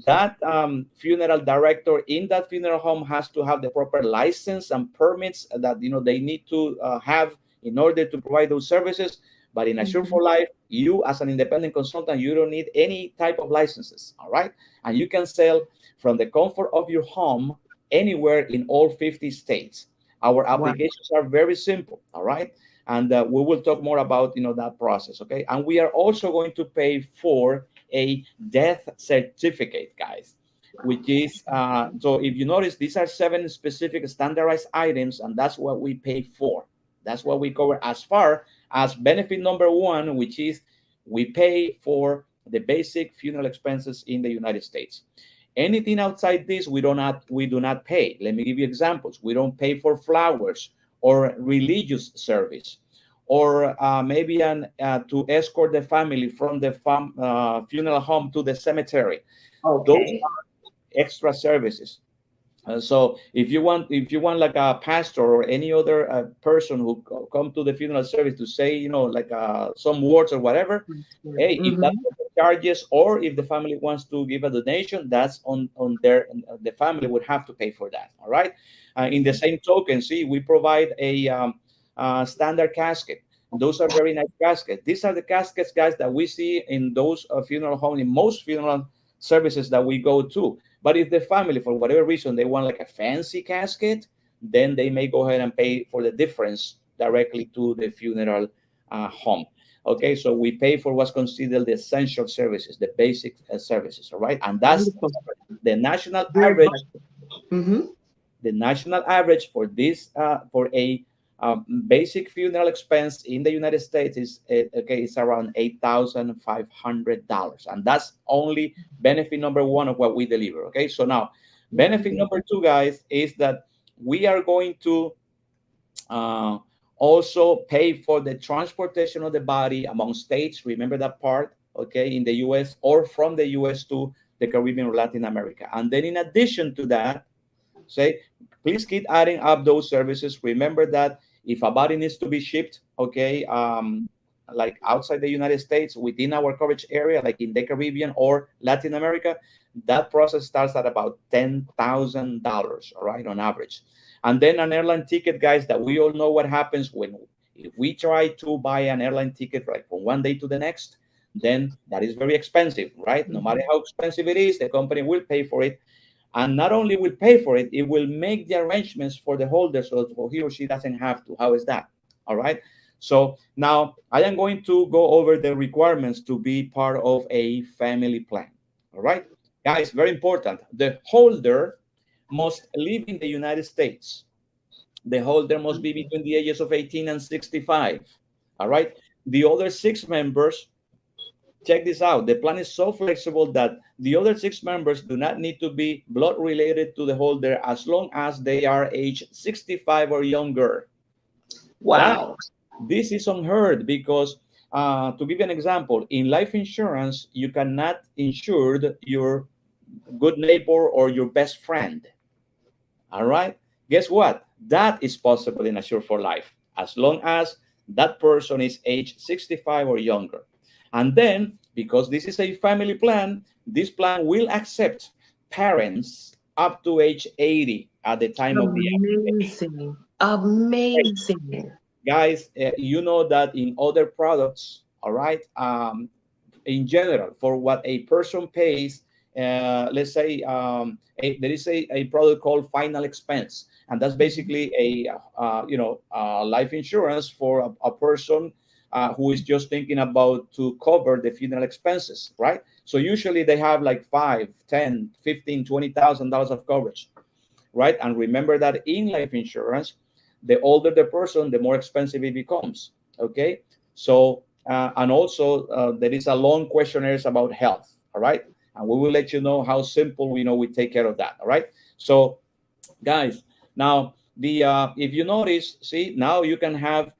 That funeral director in that funeral home has to have the proper license and permits that they need to have in order to provide those services. But in Assure for Life, you as an independent consultant, you don't need any type of licenses. All right, and you can sell from the comfort of your home anywhere in all 50 states. Our Wow. applications are very simple. All right, and we will talk more about that process. Okay, and we are also going to pay for a death certificate, guys, which is so if you notice, these are 7 specific standardized items, and that's what we pay for. That's what we cover as far as benefit number 1, which is we pay for the basic funeral expenses in the United States. Anything outside this, we do not pay. Let me give you examples. We don't pay for flowers or religious service, or maybe to escort the family from the funeral home to the cemetery. Those Okay. are extra services. So if you want like a pastor or any other person who come to the funeral service to say like some words or whatever, hey, if that's Mhm. what the charges, or if the family wants to give a donation, that's on their, the family would have to pay for that. All right. In the same token, see, we provide a standard casket. Those are very nice caskets. These are the caskets, guys, that we see in those funeral homes, in most funeral services that we go to. But if the family, for whatever reason, they want like a fancy casket, then they may go ahead and pay for the difference directly to the funeral home. Okay, so we pay for what's considered the essential services, the basic services, all right? And that's Wonderful. the national Very average. wonderful. Mm-hmm. The national average for this for a basic funeral expense in the United States is okay, it's around $8,500, and that's only benefit number 1 of what we deliver. Okay, so now benefit number 2, guys, is that we are going to uh, also pay for the transportation of the body among states. Remember that part, okay, in the U.S. or from the U.S. to the Caribbean or Latin America. And then in addition to that, say, please keep adding up those services. Remember that if a body needs to be shipped, okay, like outside the United States, within our coverage area, like in the Caribbean or Latin America, that process starts at about $10,000, all right, on average. And then an airline ticket, guys, that we all know what happens when if we try to buy an airline ticket like from one day to the next, then that is very expensive, right? No matter how expensive it is, the company will pay for it. And not only will pay for it, it will make the arrangements for the holder so that he or she doesn't have to. How is that? All right. So now I am going to go over the requirements to be part of a family plan. All right, guys, very important. The holder must live in the United States. The holder must be between the ages of 18 and 65. All right. The other 6 members, check this out. The plan is so flexible that the other 6 members do not need to be blood related to the holder as long as they are age 65 or younger. That Wow. this is unheard because, to give you an example, in life insurance, you cannot insure your good neighbor or your best friend. All right. Guess what? That is possible in Assure for Life as long as that person is age 65 or younger. And then, because this is a family plan, this plan will accept parents up to age 80 at the time of the Amazing. accident. Amazing. Guys, you know that in other products, all right, in general, for what a person pays. Let's say there is a product called final expense, and that's basically a life insurance for a person who is just thinking about to cover the funeral expenses, right? So usually they have like 5, 10, 15, $20,000 of coverage, right? And remember that in life insurance, the older the person, the more expensive it becomes. Okay, so and also there is a long questionnaires about health. All right, and we will let you know how simple we take care of that. All right, so guys, now the if you notice, see, now you can have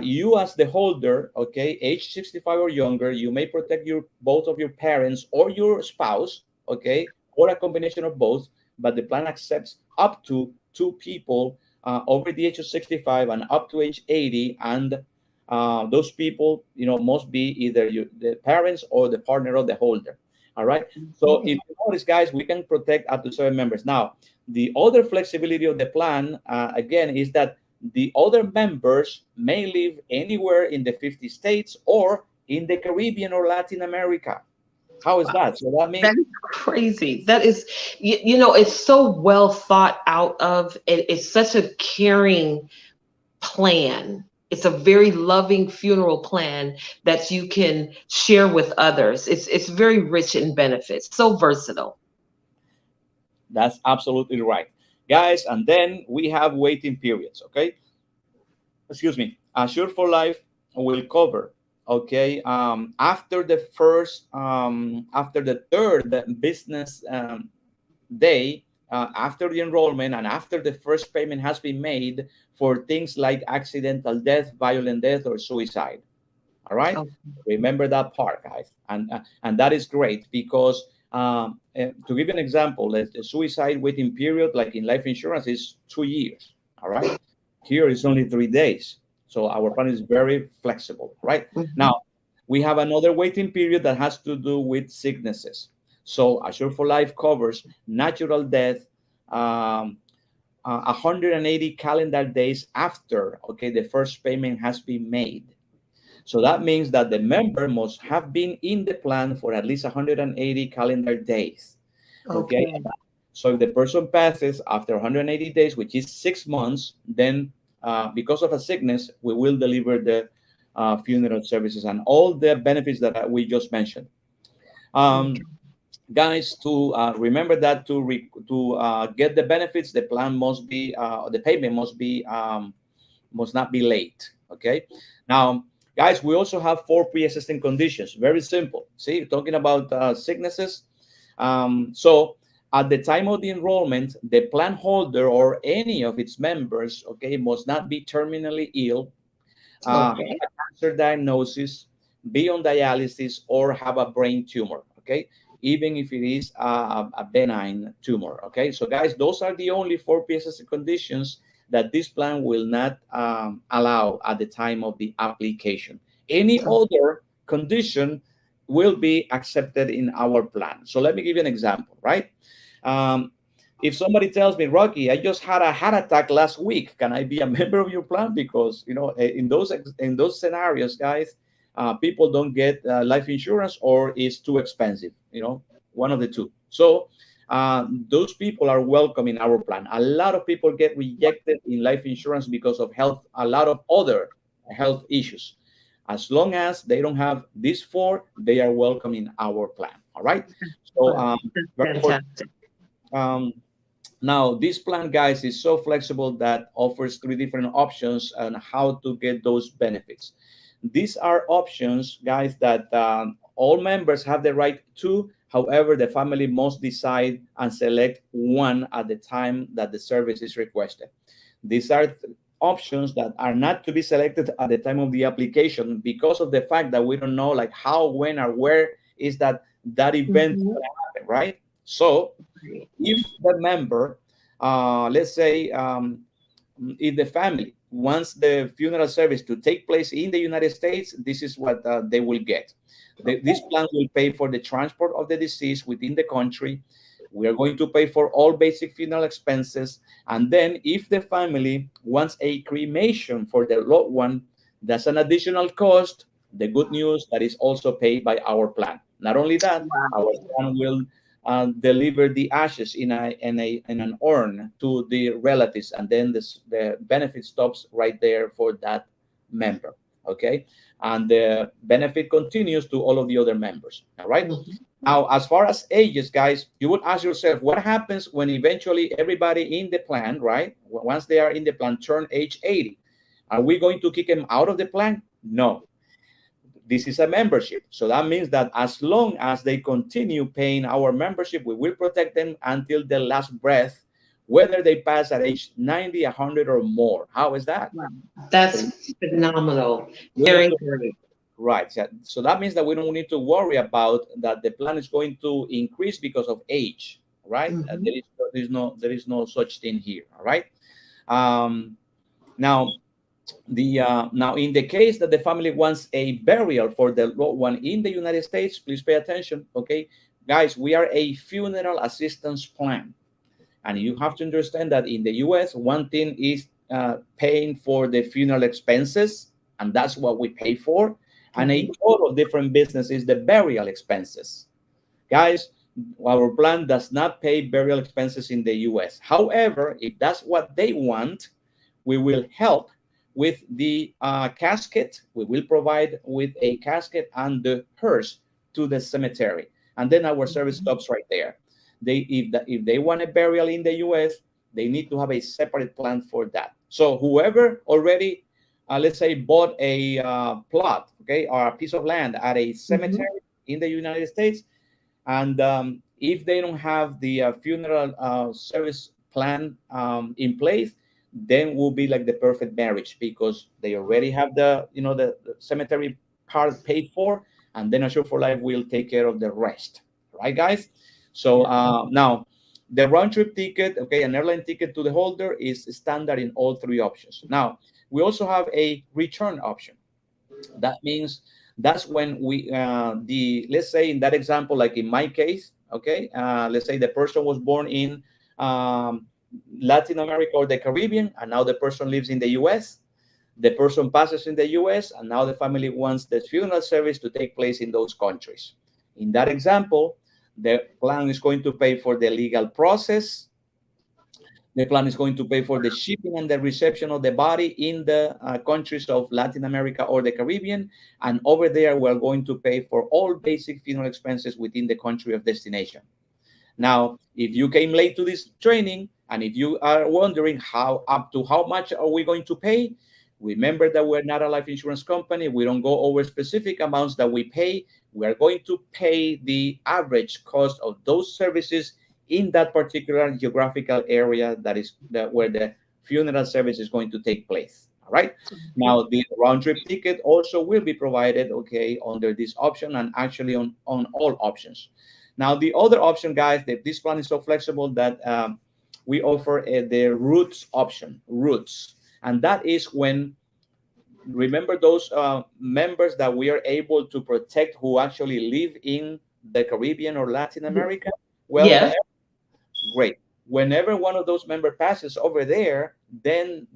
you as the holder, okay, age 65 or younger. You may protect your both of your parents or your spouse, okay, or a combination of both, but the plan accepts up to 2 people over the age of 65 and up to age 80, and those people must be either the parents or the partner of the holder. All right, so if you notice, guys, we can protect up to 7 members. Now the other flexibility of the plan, again, is that the other members may live anywhere in the 50 states or in the Caribbean or Latin America. How is that? So that means That is crazy. That is, it's so well thought out of. It's such a caring plan. It's a very loving funeral plan that you can share with others. It's very rich in benefits, so versatile. that's absolutely right, guys. And then we have waiting periods. Okay, excuse me. Assure for Life will cover. Okay, after the third business day after the enrollment and after the first payment has been made for things like accidental death, violent death, or suicide. All right, Oh, remember that part, guys, and that is great because to give you an example, the suicide waiting period, like in life insurance, is 2 years. All right, here is only 3 days, so our plan is very flexible. Right mhm. now, we have another waiting period that has to do with sicknesses. So Assure for Life covers natural death, 180 calendar days after, okay, the first payment has been made. So that means that the member must have been in the plan for at least 180 calendar days. Okay. Okay. So if the person passes after 180 days, which is 6 months, then because of a sickness, we will deliver the funeral services and all the benefits that we just mentioned. Okay. Um, Guys, to remember that to get the benefits, the plan must be the payment must not be late. Okay. Now, guys, we also have 4 pre-existing conditions. Very simple. See, talking about sicknesses. So at the time of the enrollment, the plan holder or any of its members, okay, must not be terminally ill, have Okay. a cancer diagnosis, be on dialysis, or have a brain tumor. Okay, even if it is a benign tumor. Okay, so guys, those are the only 4 pieces of conditions that this plan will not allow at the time of the application. Any Oh, other condition will be accepted in our plan. So let me give you an example, right? Um, if somebody tells me, Rocky, I just had a heart attack last week, can I be a member of your plan? Because in those scenarios, guys, people don't get life insurance or it's too expensive. One of the two. So those people are welcome in our plan. A lot of people get rejected in life insurance because of health, a lot of other health issues. As long as they don't have these four, they are welcome in our plan. All right. So well, very that's important. fantastic. Um, Now, this plan, guys, is so flexible that offers 3 different options on how to get those benefits. These are options, guys, that all members have the right to. However, the family must decide and select one at the time that the service is requested. These are options that are not to be selected at the time of the application because of the fact that we don't know like how, when, or where is that event Mhm. going to happen, right? So if the member, let's say, if the family wants the funeral service to take place in the United States, this is what they will get. This plan will pay for the transport of the deceased within the country. We are going to pay for all basic funeral expenses. And then if the family wants a cremation for their loved one, that's an additional cost. The good news that is also paid by our plan. Not only that, our plan will deliver the ashes in an urn to the relatives, and then the benefit stops right there for that member. Okay, and the benefit continues to all of the other members. All right. Now, as far as ages, guys, you would ask yourself, what happens when eventually everybody in the plan, right, once they are in the plan, turn age 80? Are we going to kick them out of the plan? No. This is a membership. So that means that as long as they continue paying our membership, we will protect them until the last breath, whether they pass at age 90, 100, or more. How is that? Wow. That's phenomenal. Very great. Right. So that means that we don't need to worry about that the plan is going to increase because of age, right? There is no such thing here. All right. Now, now in the case that the family wants a burial for the loved one in the United States, please pay attention. Okay, guys, we are a funeral assistance plan, and you have to understand that in the U.S., one thing is paying for the funeral expenses, and that's what we pay for. And a total different business is the burial expenses. Guys, our plan does not pay burial expenses in the U.S. However, if that's what they want, we will help with the casket. We will provide with a casket and the hearse to the cemetery. And then our service stops right there. If they want a burial in the U.S., they need to have a separate plan for that. So whoever already, let's say, bought a plot, okay, or a piece of land at a cemetery in the United States, and if they don't have the funeral service plan in place, then will be like the perfect marriage, because they already have the cemetery part paid for, and then Assure for Life will take care of the rest, right, guys? So now the round trip ticket, okay, an airline ticket to the holder is standard in all three options. Now we also have a return option. That means that's when we let's say in that example, like in my case, okay, let's say the person was born in Latin America or the Caribbean, and now the person lives in the US. The person passes in the US, and now the family wants the funeral service to take place in those countries. In that example, the plan is going to pay for the legal process. The plan is going to pay for the shipping and the reception of the body in the countries of Latin America or the Caribbean. And over there, we're going to pay for all basic funeral expenses within the country of destination. Now, if you came late to this training, and if you are wondering how much are we going to pay, remember that we're not a life insurance company. We don't go over specific amounts that we pay. We are going to pay the average cost of those services in that particular geographical area where the funeral service is going to take place. All right. Now, the round trip ticket also will be provided, okay, under this option, and actually on all options. Now, the other option, guys, this plan is so flexible that we offer the roots option, roots. And that is when, remember those members that we are able to protect who actually live in the Caribbean or Latin America? Well, yes. Great. Whenever one of those members passes over there, then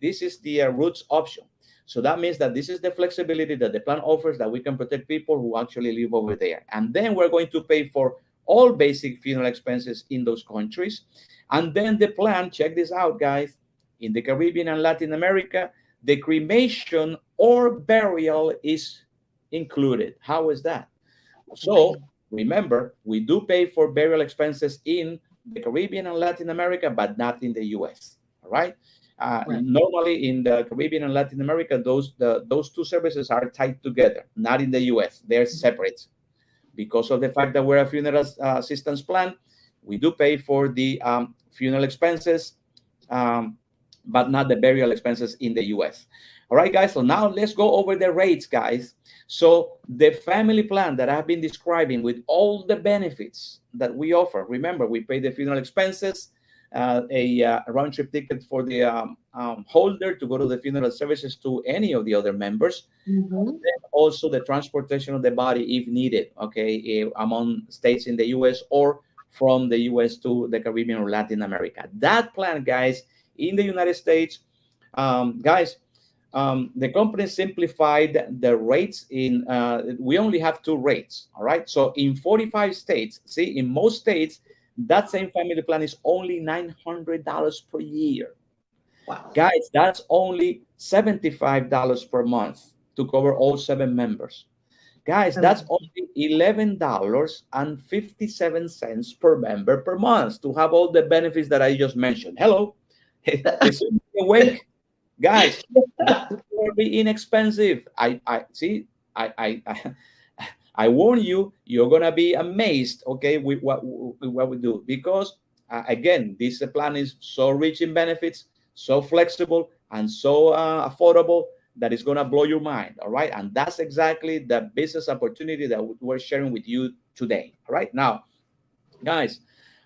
this is the roots option. So that means that this is the flexibility that the plan offers, that we can protect people who actually live over there. And then we're going to pay for all basic funeral expenses in those countries. And then the plan, check this out, guys, in the Caribbean and Latin America, the cremation or burial is included. How is that? So remember, we do pay for burial expenses in the Caribbean and Latin America, but not in the US. All right. Normally in the Caribbean and Latin America, those two services are tied together. Not in the US. They're separate. Because of the fact that we're a funeral assistance plan, we do pay for the funeral expenses, but not the burial expenses in the US. All right, guys. So now let's go over the rates, guys. So the family plan that I've been describing with all the benefits that we offer, remember, we pay the funeral expenses, a round trip ticket for the holder to go to the funeral services to any of the other members, and then also the transportation of the body if needed, okay, among states in the US or from the US to the Caribbean or Latin America. That plan, guys, in the United States, guys, the company simplified the rates in, we only have two rates, all right? So in 45 states, see, in most states, that same family plan is only $900 per year. Wow. Guys, that's only $75 per month to cover all 7 members. Guys, that's only $11.57 per member per month to have all the benefits that I just mentioned. Hello, is it awake? Guys, that will be inexpensive. I see. I I warn you, you're gonna be amazed. Okay, with what we do, because again, this plan is so rich in benefits, so flexible, and so affordable that it's gonna blow your mind. All right, and that's exactly the business opportunity that we're sharing with you today. All right, now, guys,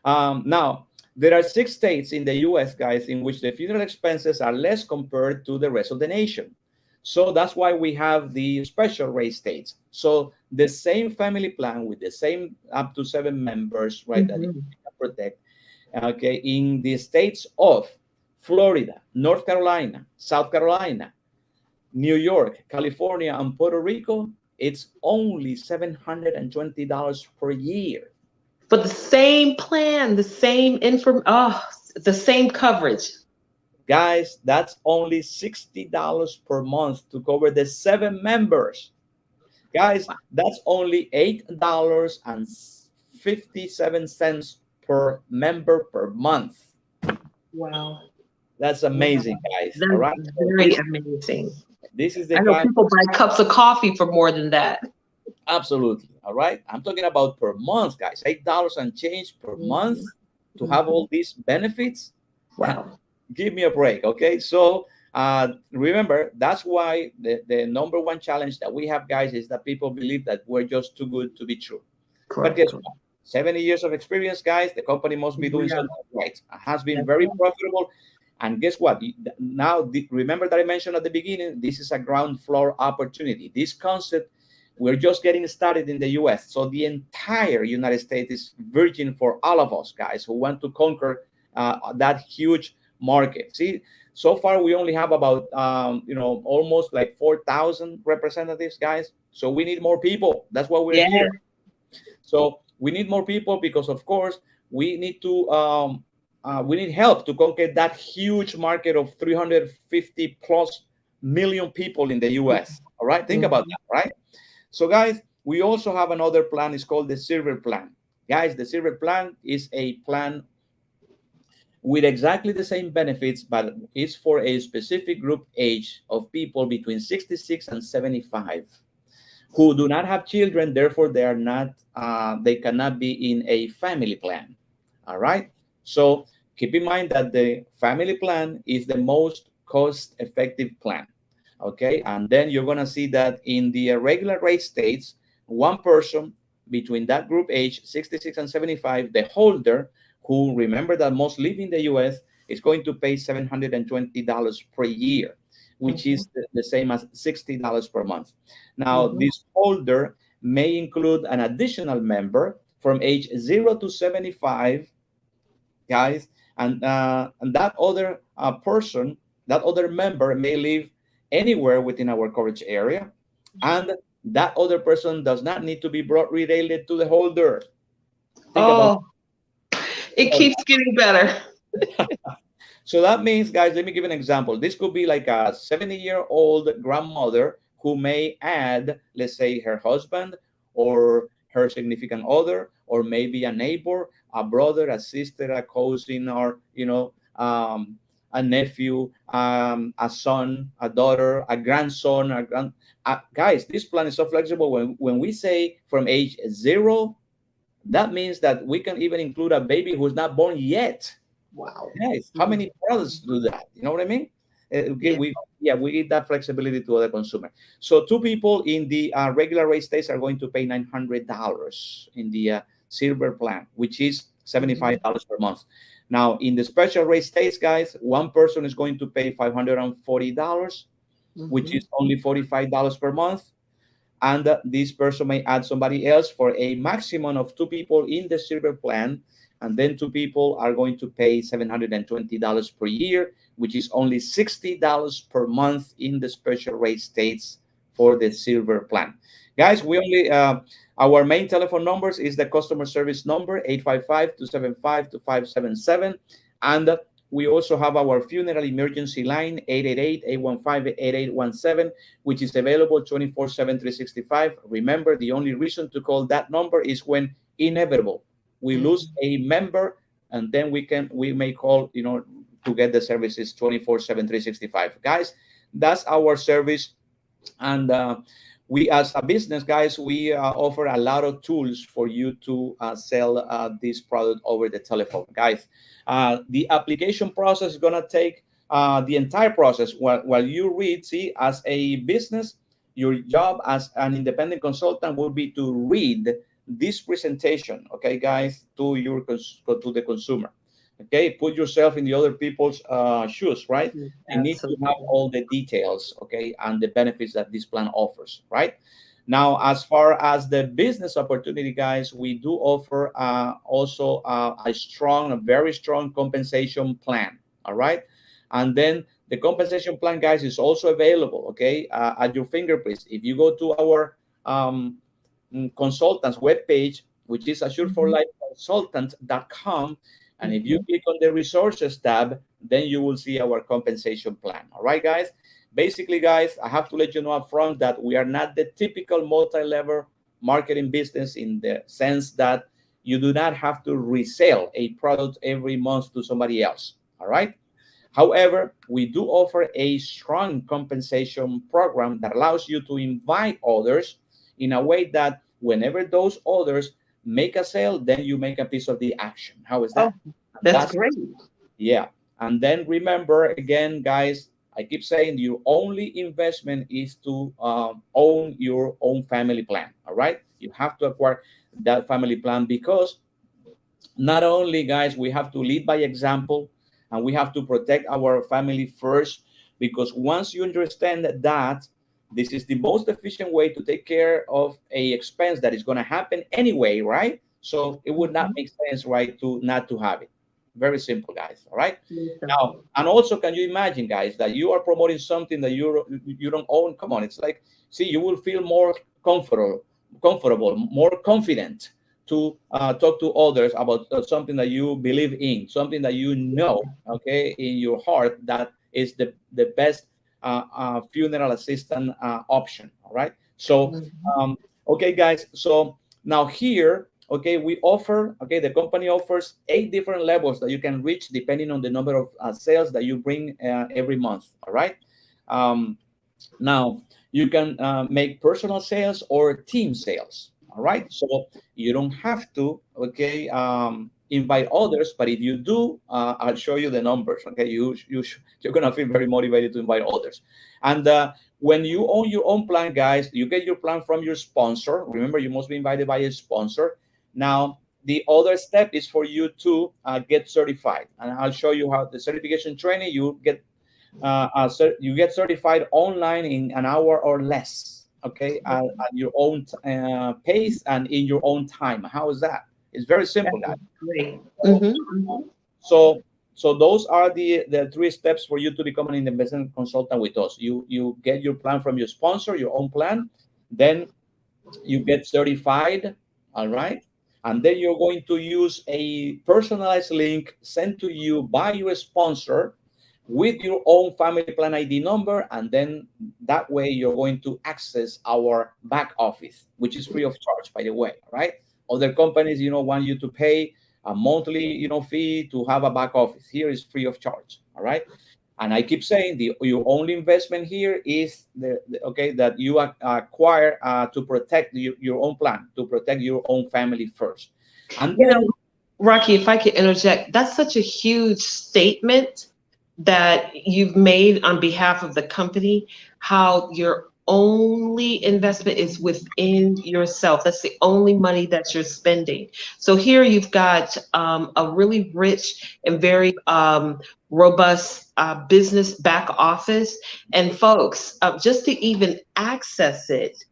now there are 6 states in the U.S., guys, in which the funeral expenses are less compared to the rest of the nation. So that's why we have the special rate states. So the same family plan with the same up to 7 members, right, that you can protect, okay, in the states of Florida, North Carolina, South Carolina, New York, California, and Puerto Rico, it's only $720 per year. For the same plan, the same the same coverage. Guys, that's only $60 per month to cover the 7 members. Guys, that's only $8.57 per member per month. Wow. That's amazing, guys. That's all right. very amazing. This is the I know kind. people buy cups of coffee for more than that. Absolutely. All right. I'm talking about per month, guys. $8 and change per month to have all these benefits. Wow. Give me a break. Okay. So remember, that's why the number one challenge that we have, guys, is that people believe that we're just too good to be true. Correct. But guess what? 70 years of experience, guys, the company must be doing something right. It has been very profitable. And guess what? Now, remember that I mentioned at the beginning, this is a ground floor opportunity. This concept, we're just getting started in the US. So the entire United States is virgin for all of us, guys, who want to conquer that huge market. See, so far we only have about, almost like 4,000 representatives, guys. So we need more people. That's why we're here. So we need more people because, of course, we need to we need help to conquer that huge market of 350 plus million people in the US. All right, think about that, right? So, guys, we also have another plan. It's called the Silver Plan. Guys, the Silver Plan is a plan with exactly the same benefits, but it's for a specific group age of people between 66 and 75 who do not have children. Therefore, they are not, they cannot be in a family plan. All right. So keep in mind that the family plan is the most cost-effective plan. Okay, and then you're going to see that in the regular rate states, one person between that group age 66 and 75, the holder, who, remember that most live in the US, is going to pay $720 per year, which is the same as $60 per month. Now, this holder may include an additional member from age 0 to 75, guys, and that other person, that other member may live anywhere within our coverage area, and that other person does not need to be brought related to the holder. It keeps getting better. So that means, guys, let me give an example. This could be like a 70-year-old grandmother who may add, let's say, her husband or her significant other, or maybe a neighbor, a brother, a sister, a cousin, or a nephew, a son, a daughter, a grandson, guys, this plan is so flexible. When we say from age 0, that means that we can even include a baby who's not born yet. Wow. Guys, how many brothers do that? You know what I mean? We give that flexibility to other consumers. So 2 people in the regular rate states are going to pay $900 in the silver plan, which is $75 per month. Now, in the special rate states, guys, one person is going to pay $540, which is only $45 per month. And this person may add somebody else for a maximum of 2 people in the silver plan, and then two people are going to pay $720 per year, which is only $60 per month in the special rate states for the silver plan. Guys, we only our main telephone numbers is the customer service number 855-275-2577, and we also have our funeral emergency line 888-815-8817, which is available 24/7, 365. Remember, the only reason to call that number is when inevitable we lose a member, and then we may call, to get the services 24/7, 365. Guys, that's our service. And we, as a business, guys, we offer a lot of tools for you to sell this product over the telephone. Guys, the application process is going to take the entire process while you read. See, as a business, your job as an independent consultant will be to read this presentation, okay, guys, to the consumer. Okay, put yourself in the other people's shoes, right? You need to have all the details, okay, and the benefits that this plan offers, right? Now, as far as the business opportunity, guys, we do offer also a very strong compensation plan, all right? And then the compensation plan, guys, is also available, okay, at your fingerprints. If you go to our consultants webpage, which is assuredforlifeconsultant.com, and if you click on the resources tab, then you will see our compensation plan. All right, guys. Basically, guys, I have to let you know up front that we are not the typical multi-level marketing business in the sense that you do not have to resell a product every month to somebody else. All right. However, we do offer a strong compensation program that allows you to invite others in a way that whenever those others make a sale, then you make a piece of the action. How is that? Oh, that's great. Yeah. And then remember, again, guys, I keep saying your only investment is to own your own family plan. All right. You have to acquire that family plan, because not only, guys, we have to lead by example, and we have to protect our family first, because once you understand that this is the most efficient way to take care of a expense that is going to happen anyway, right? So it would not make sense, right, to not to have it. Very simple, guys. All right. Now, and also, can you imagine, guys, that you are promoting something that you don't own? Come on, it's like, see, you will feel more comfortable, more confident to talk to others about something that you believe in, something that you know, okay, in your heart, that is the best funeral assistant option. All right. So, okay, guys. So now here, okay, we offer, okay, the company offers 8 different levels that you can reach depending on the number of sales that you bring every month. All right. Now you can make personal sales or team sales. All right. So you don't have to, okay, invite others, but if you do, I'll show you the numbers. Okay, you're gonna feel very motivated to invite others. And when you own your own plan, guys, you get your plan from your sponsor. Remember, you must be invited by a sponsor. Now, the other step is for you to get certified, and I'll show you how the certification training. You get certified online in an hour or less. Okay, at your own pace and in your own time. How is that? It's very simple, guys. Great. So those are the 3 steps for you to become an investment consultant with us. You get your plan from your sponsor, your own plan, then you get certified, all right, and then you're going to use a personalized link sent to you by your sponsor with your own family plan ID number, and then that way you're going to access our back office, which is free of charge, by the way, right? Other companies, want you to pay a monthly, fee to have a back office. Here is free of charge, all right? And I keep saying your only investment here is that you acquire to protect your own plan, to protect your own family first. And then, Rocky, if I could interject, that's such a huge statement that you've made on behalf of the company, how your only investment is within yourself. That's the only money that you're spending. So here you've got a really rich and very robust business back office. And folks, just to even access it,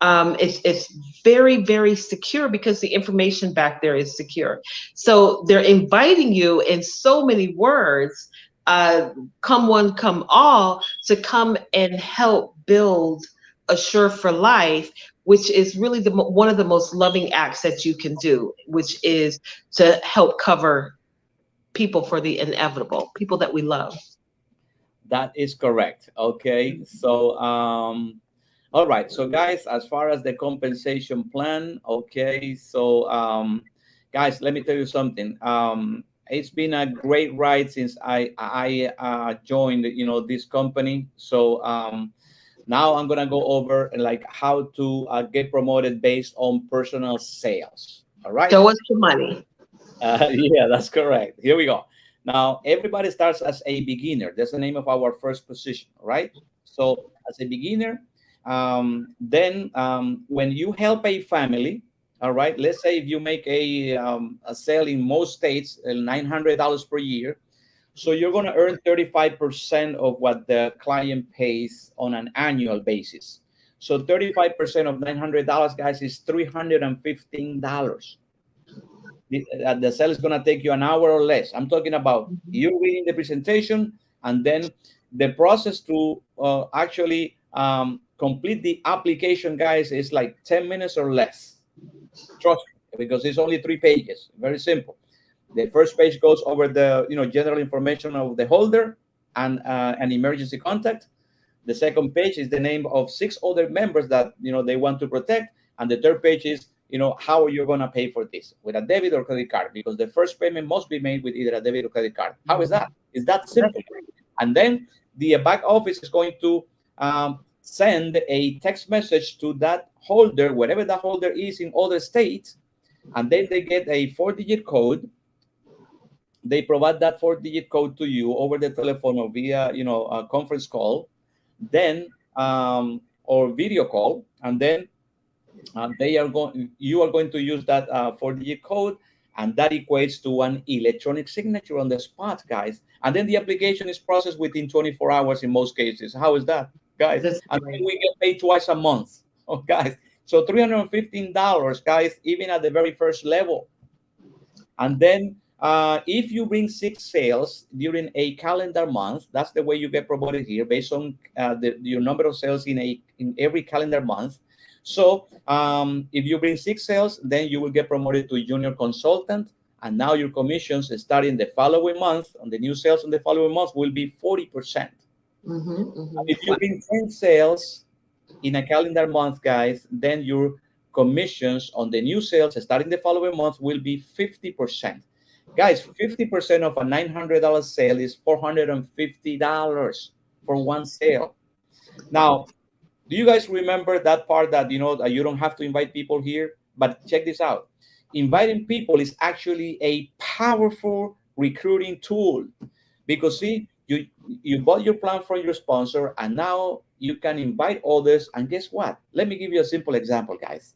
It's very, very secure because the information back there is secure. So they're inviting you in so many words, come one, come all, to come and help build Assure for Life, which is really one of the most loving acts that you can do, which is to help cover people for the inevitable, people that we love. That is correct. Okay. So, all right. So, guys, as far as the compensation plan, okay. So, guys, let me tell you something. It's been a great ride since I joined, this company. So, now I'm gonna go over like how to get promoted based on personal sales. All right. Show us the money. Yeah, that's correct. Here we go. Now, everybody starts as a beginner. That's the name of our first position, right? So, as a beginner, then when you help a family, all right, let's say if you make a sale in most states, $900 per year, so you're going to earn 35% of what the client pays on an annual basis. So 35% of $900, guys, is $315. The sale is going to take you an hour or less. I'm talking about you reading the presentation, and then the process to actually complete the application, guys, is like 10 minutes or less. Trust me, because it's only 3 pages. Very simple. The first page goes over the general information of the holder and an emergency contact. The second page is the name of 6 other members that they want to protect, and the third page is how you're going to pay for this, with a debit or credit card, because the first payment must be made with either a debit or credit card. How is that? It's that simple. And then the back office is going to send a text message to that holder, wherever that holder is in other states, and then they get a 4-digit code. They provide that 4-digit code to you over the telephone or via a conference call, then or video call, and then you are going to use that 4-digit code, and that equates to an electronic signature on the spot, guys. And then the application is processed within 24 hours in most cases. How is that, guys? And then we get paid twice a month. Oh, guys. So $315, guys, even at the very first level. And then if you bring 6 sales during a calendar month, that's the way you get promoted here, based on your number of sales in every calendar month. So if you bring 6 sales, then you will get promoted to junior consultant, and now your commissions starting the following month on the new sales on the following month will be 40%. If you bring 10 sales in a calendar month, guys, then your commissions on the new sales starting the following month will be 50%. Guys, 50% of a $900 sale is $450 for one sale. Now, do you guys remember that part that that you don't have to invite people here? But check this out. Inviting people is actually a powerful recruiting tool, because see, you bought your plan from your sponsor, and now you can invite others. And guess what? Let me give you a simple example, guys.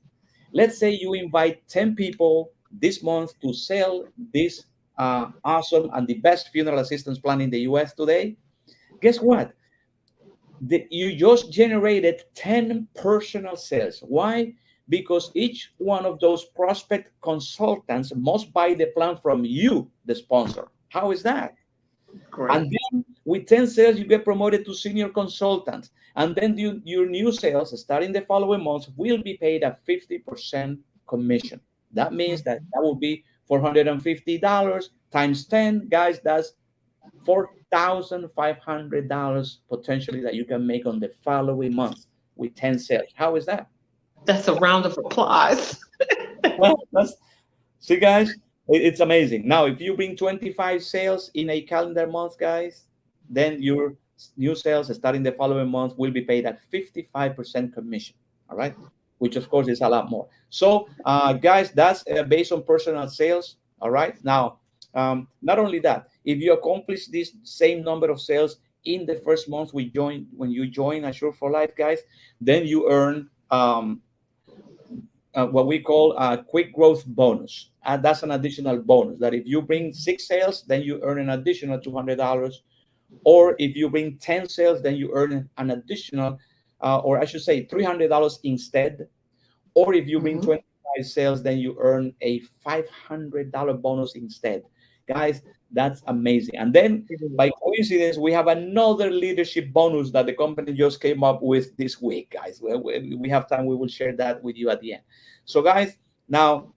Let's say you invite 10 people this month to sell this awesome and the best funeral assistance plan in the US today. Guess what? You just generated 10 personal sales. Why? Because each one of those prospect consultants must buy the plan from you, the sponsor. How is that? Great. And then with 10 sales, you get promoted to senior consultant. And then your new sales starting the following month will be paid at 50% commission. That means that will be $450 times 10, guys. That's $4,500 potentially that you can make on the following month with 10 sales. How is that? That's a round of applause. Well, see, guys, it's amazing. Now, if you bring 25 sales in a calendar month, guys, then your new sales starting the following month will be paid at 55% commission. All right, which of course is a lot more. So, guys, that's based on personal sales. All right. Now, not only that, if you accomplish this same number of sales in the first month when you join Assure for Life, guys, then you earn what we call a quick growth bonus. And that's an additional bonus that if you bring 6 sales, then you earn an additional $200. Or if you bring 10 sales, then you earn an additional or I should say $300 instead. Or if you bring Mhm. 25 sales, then you earn a $500 bonus instead. Guys, that's amazing. And then It is. by coincidence, we have another leadership bonus that the company just came up with this week, guys. We have time, we will share that with you at the end. So, guys, now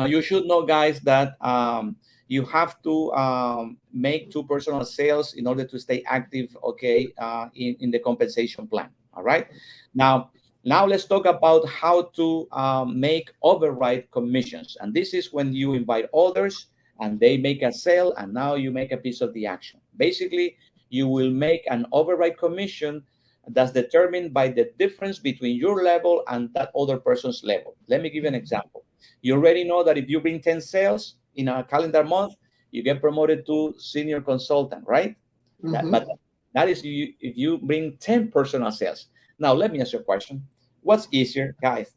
you should know, guys, that you have to make two personal sales in order to stay active, okay, in the compensation plan. All right. Now, now let's talk about how to make override commissions. And this is when you invite others and they make a sale, and now you make a piece of the action. Basically, you will make an override commission that's determined by the difference between your level and that other person's level. Let me give you an example. You already know that if you bring 10 sales in a calendar month, you get promoted to senior consultant, right? But Mhm. that is if you bring 10 personal sales. Now, let me ask you a question. What's easier, guys?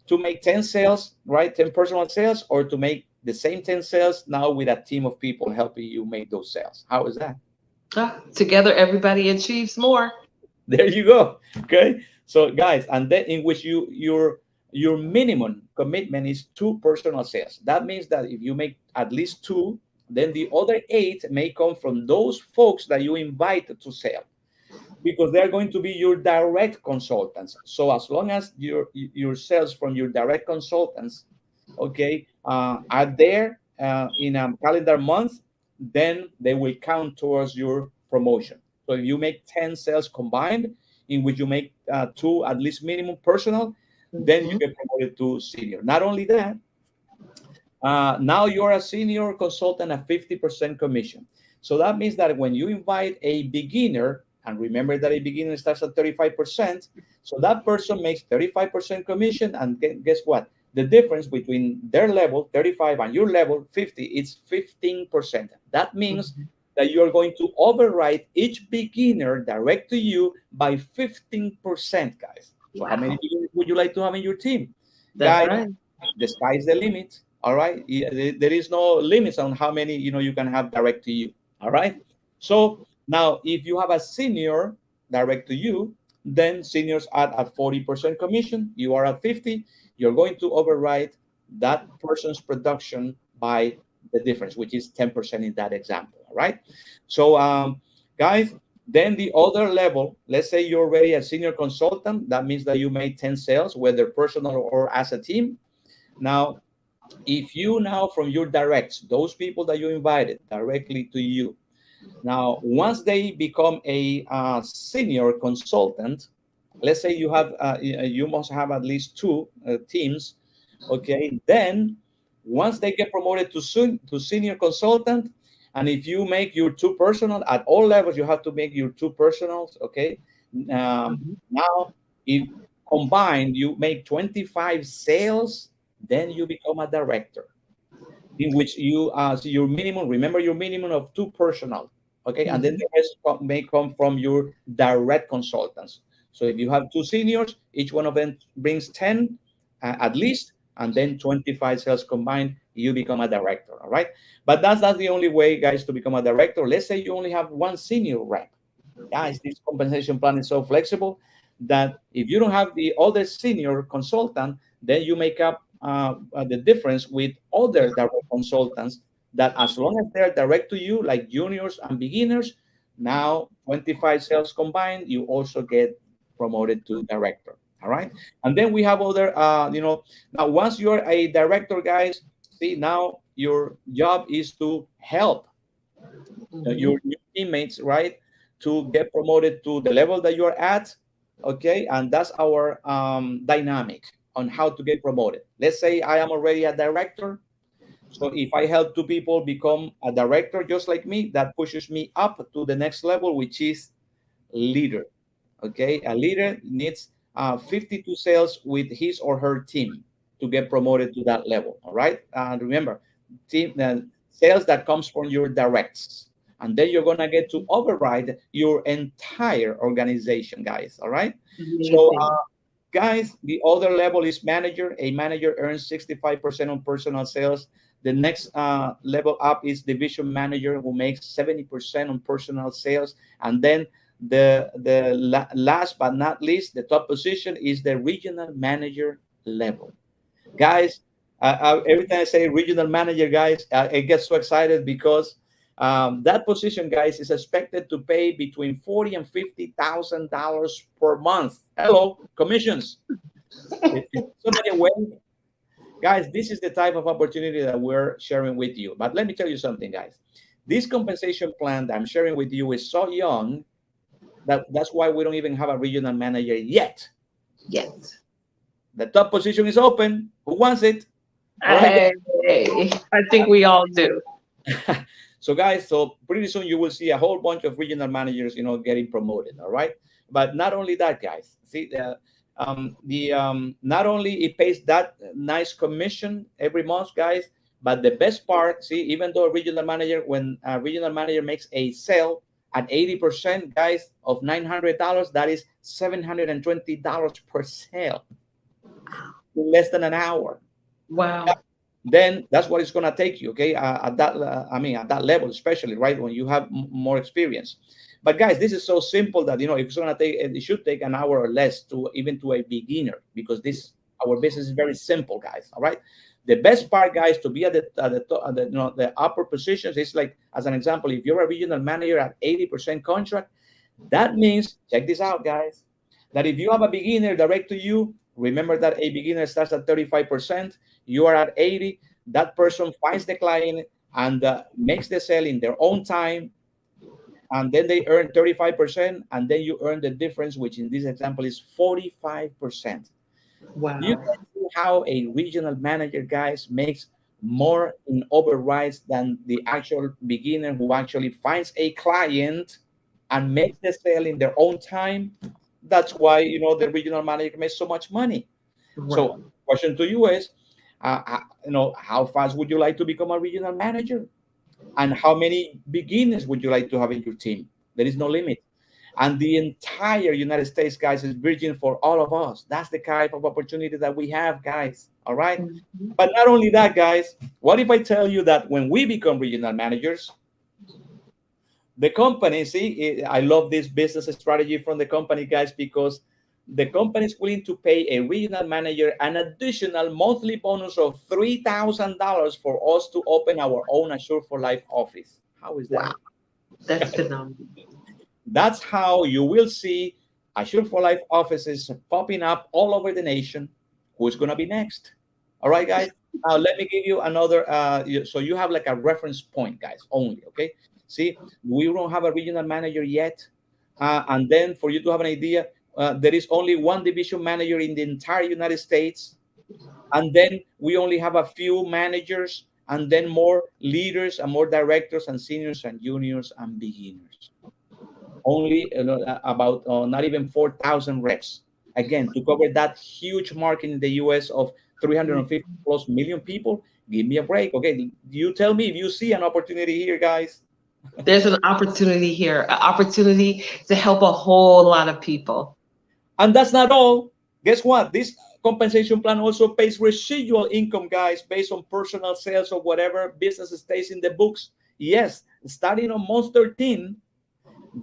To make 10 sales, right? 10 personal sales, or to make the same 10 sales now with a team of people helping you make those sales? How is that? Together, everybody achieves more. There you go. Okay. So guys, and then in which your minimum commitment is two personal sales. That means that if you make at least two, then the other eight may come from those folks that you invite to sell, because they're going to be your direct consultants. So as long as your sales from your direct consultants, okay, are there in a calendar month, then they will count towards your promotion. So if you make 10 sales combined, in which you make two at least minimum personal, then you Mhm. get promoted to senior. Not only that, now you're a senior consultant at 50% commission. So that means that when you invite a beginner, and remember that a beginner starts at 35%, so that person makes 35% commission, and guess what? The difference between their level 35 and your level 50 is 15%. That means Mhm. that you're going to override each beginner direct to you by 15%, guys. So how many Wow, beginners would you like to have in your team? that's Guys, right. the sky's the limit. All right. There is no limits on how many you can have direct to you. All right. So now if you have a senior direct to you, then seniors are at 40% commission, you are at 50, you're going to override that person's production by the difference, which is 10% in that example. All right. So guys, then the other level, let's say you're already a senior consultant, that means that you made 10 sales, whether personal or as a team. Now, if you now from your directs, those people that you invited directly to you, now once they become a senior consultant, let's say you have you must have at least two teams, okay? Then once they get promoted to senior consultant, and if you make your two personal at all levels, you have to make your two personals, okay? Mhm. Now, if combined you make 25 sales, then you become a director, in which you so your minimum, remember your minimum of two personal, okay, and then Mhm. the rest may come from your direct consultants. So if you have two seniors, each one of them brings 10 at least, and then 25 sales combined, you become a director. All right, but that's the only way, guys, to become a director. Let's say you only have one senior rep. Guys, this compensation plan is so flexible that if you don't have the other senior consultant, then you make up the difference with other direct consultants that, as long as they're direct to you, like juniors and beginners, now 25 sales combined, you also get promoted to director. All right. And then we have other, now once you're a director, guys, see, now your job is to help Mhm. your new teammates, right, to get promoted to the level that you're at. Okay, and that's our dynamic on how to get promoted. Let's say I am already a director, so if I help two people become a director just like me, that pushes me up to the next level, which is leader. Okay, a leader needs 52 sales with his or her team to get promoted to that level. All right, and remember, team sales that comes from your directs, and then you're gonna get to override your entire organization, guys. All right, so Amazing. guys, the other level is manager. A manager earns 65% on personal sales. The next level up is division manager, who makes 70% on personal sales. And then last but not least, the top position is the regional manager level. Guys, every time I say regional manager, guys, I get so excited because that position, guys, is expected to pay between $40,000 and $50,000 per month. Hello, commissions. Is somebody aware? Guys, this is the type of opportunity that we're sharing with you. But let me tell you something, guys. This compensation plan that I'm sharing with you is so young that that's why we don't even have a regional manager yet. Yes. The top position is open. Who wants it? All right. Hey, I think we all do. So guys, so pretty soon you will see a whole bunch of regional managers, getting promoted. All right. But not only that, guys. See, not only it pays that nice commission every month, guys, but the best part, see, even though a regional manager, when a regional manager makes a sale at 80%, guys, of $900, that is $720 per sale, in less than an hour. Wow. Then that's what it's going to take you, okay, at that at that level, especially, right, when you have more experience. But guys, this is so simple that it's going to take, it should take an hour or less to even to a beginner, because this our business is very simple, guys. All right. The best part, guys, to be at the upper positions is, like, as an example, if you're a regional manager at 80% contract, that means, check this out, guys, that if you have a beginner direct to you, remember that a beginner starts at 35%, you are at 80, that person finds the client and makes the sale in their own time, and then they earn 35%, and then you earn the difference, which in this example is 45%. You Wow. can see how a regional manager, guys, makes more in overrides than the actual beginner who actually finds a client and makes the sale in their own time. That's why the regional manager makes so much money. Right. So, question to you is, how fast would you like to become a regional manager, and how many beginners would you like to have in your team? There is no limit. And the entire United States, guys, is virgin for all of us. That's the kind of opportunity that we have, guys. All right. Mhm. But not only that, guys, what if I tell you that when we become regional managers, the company, see, I love this business strategy from the company, guys, because the company is willing to pay a regional manager an additional monthly bonus of $3,000 for us to open our own Assure for Life office. How is Wow. that? That's phenomenal. That's how you will see Assure for Life offices popping up all over the nation. Who's going to be next? All right, guys. Now, let me give you another. So you have like a reference point, guys, only. Okay. See, we don't have a regional manager yet. And then for you to have an idea, there is only one division manager in the entire United States. And then we only have a few managers, and then more leaders and more directors and seniors and juniors and beginners. Only about not even 4,000 reps. Again, to cover that huge market in the US of 350 plus million people. Give me a break. Okay, you tell me if you see an opportunity here, guys. There's an opportunity here, an opportunity to help a whole lot of people. And that's not all. Guess what? This compensation plan also pays residual income, guys, based on personal sales or whatever business stays in the books. Yes, starting on month 13,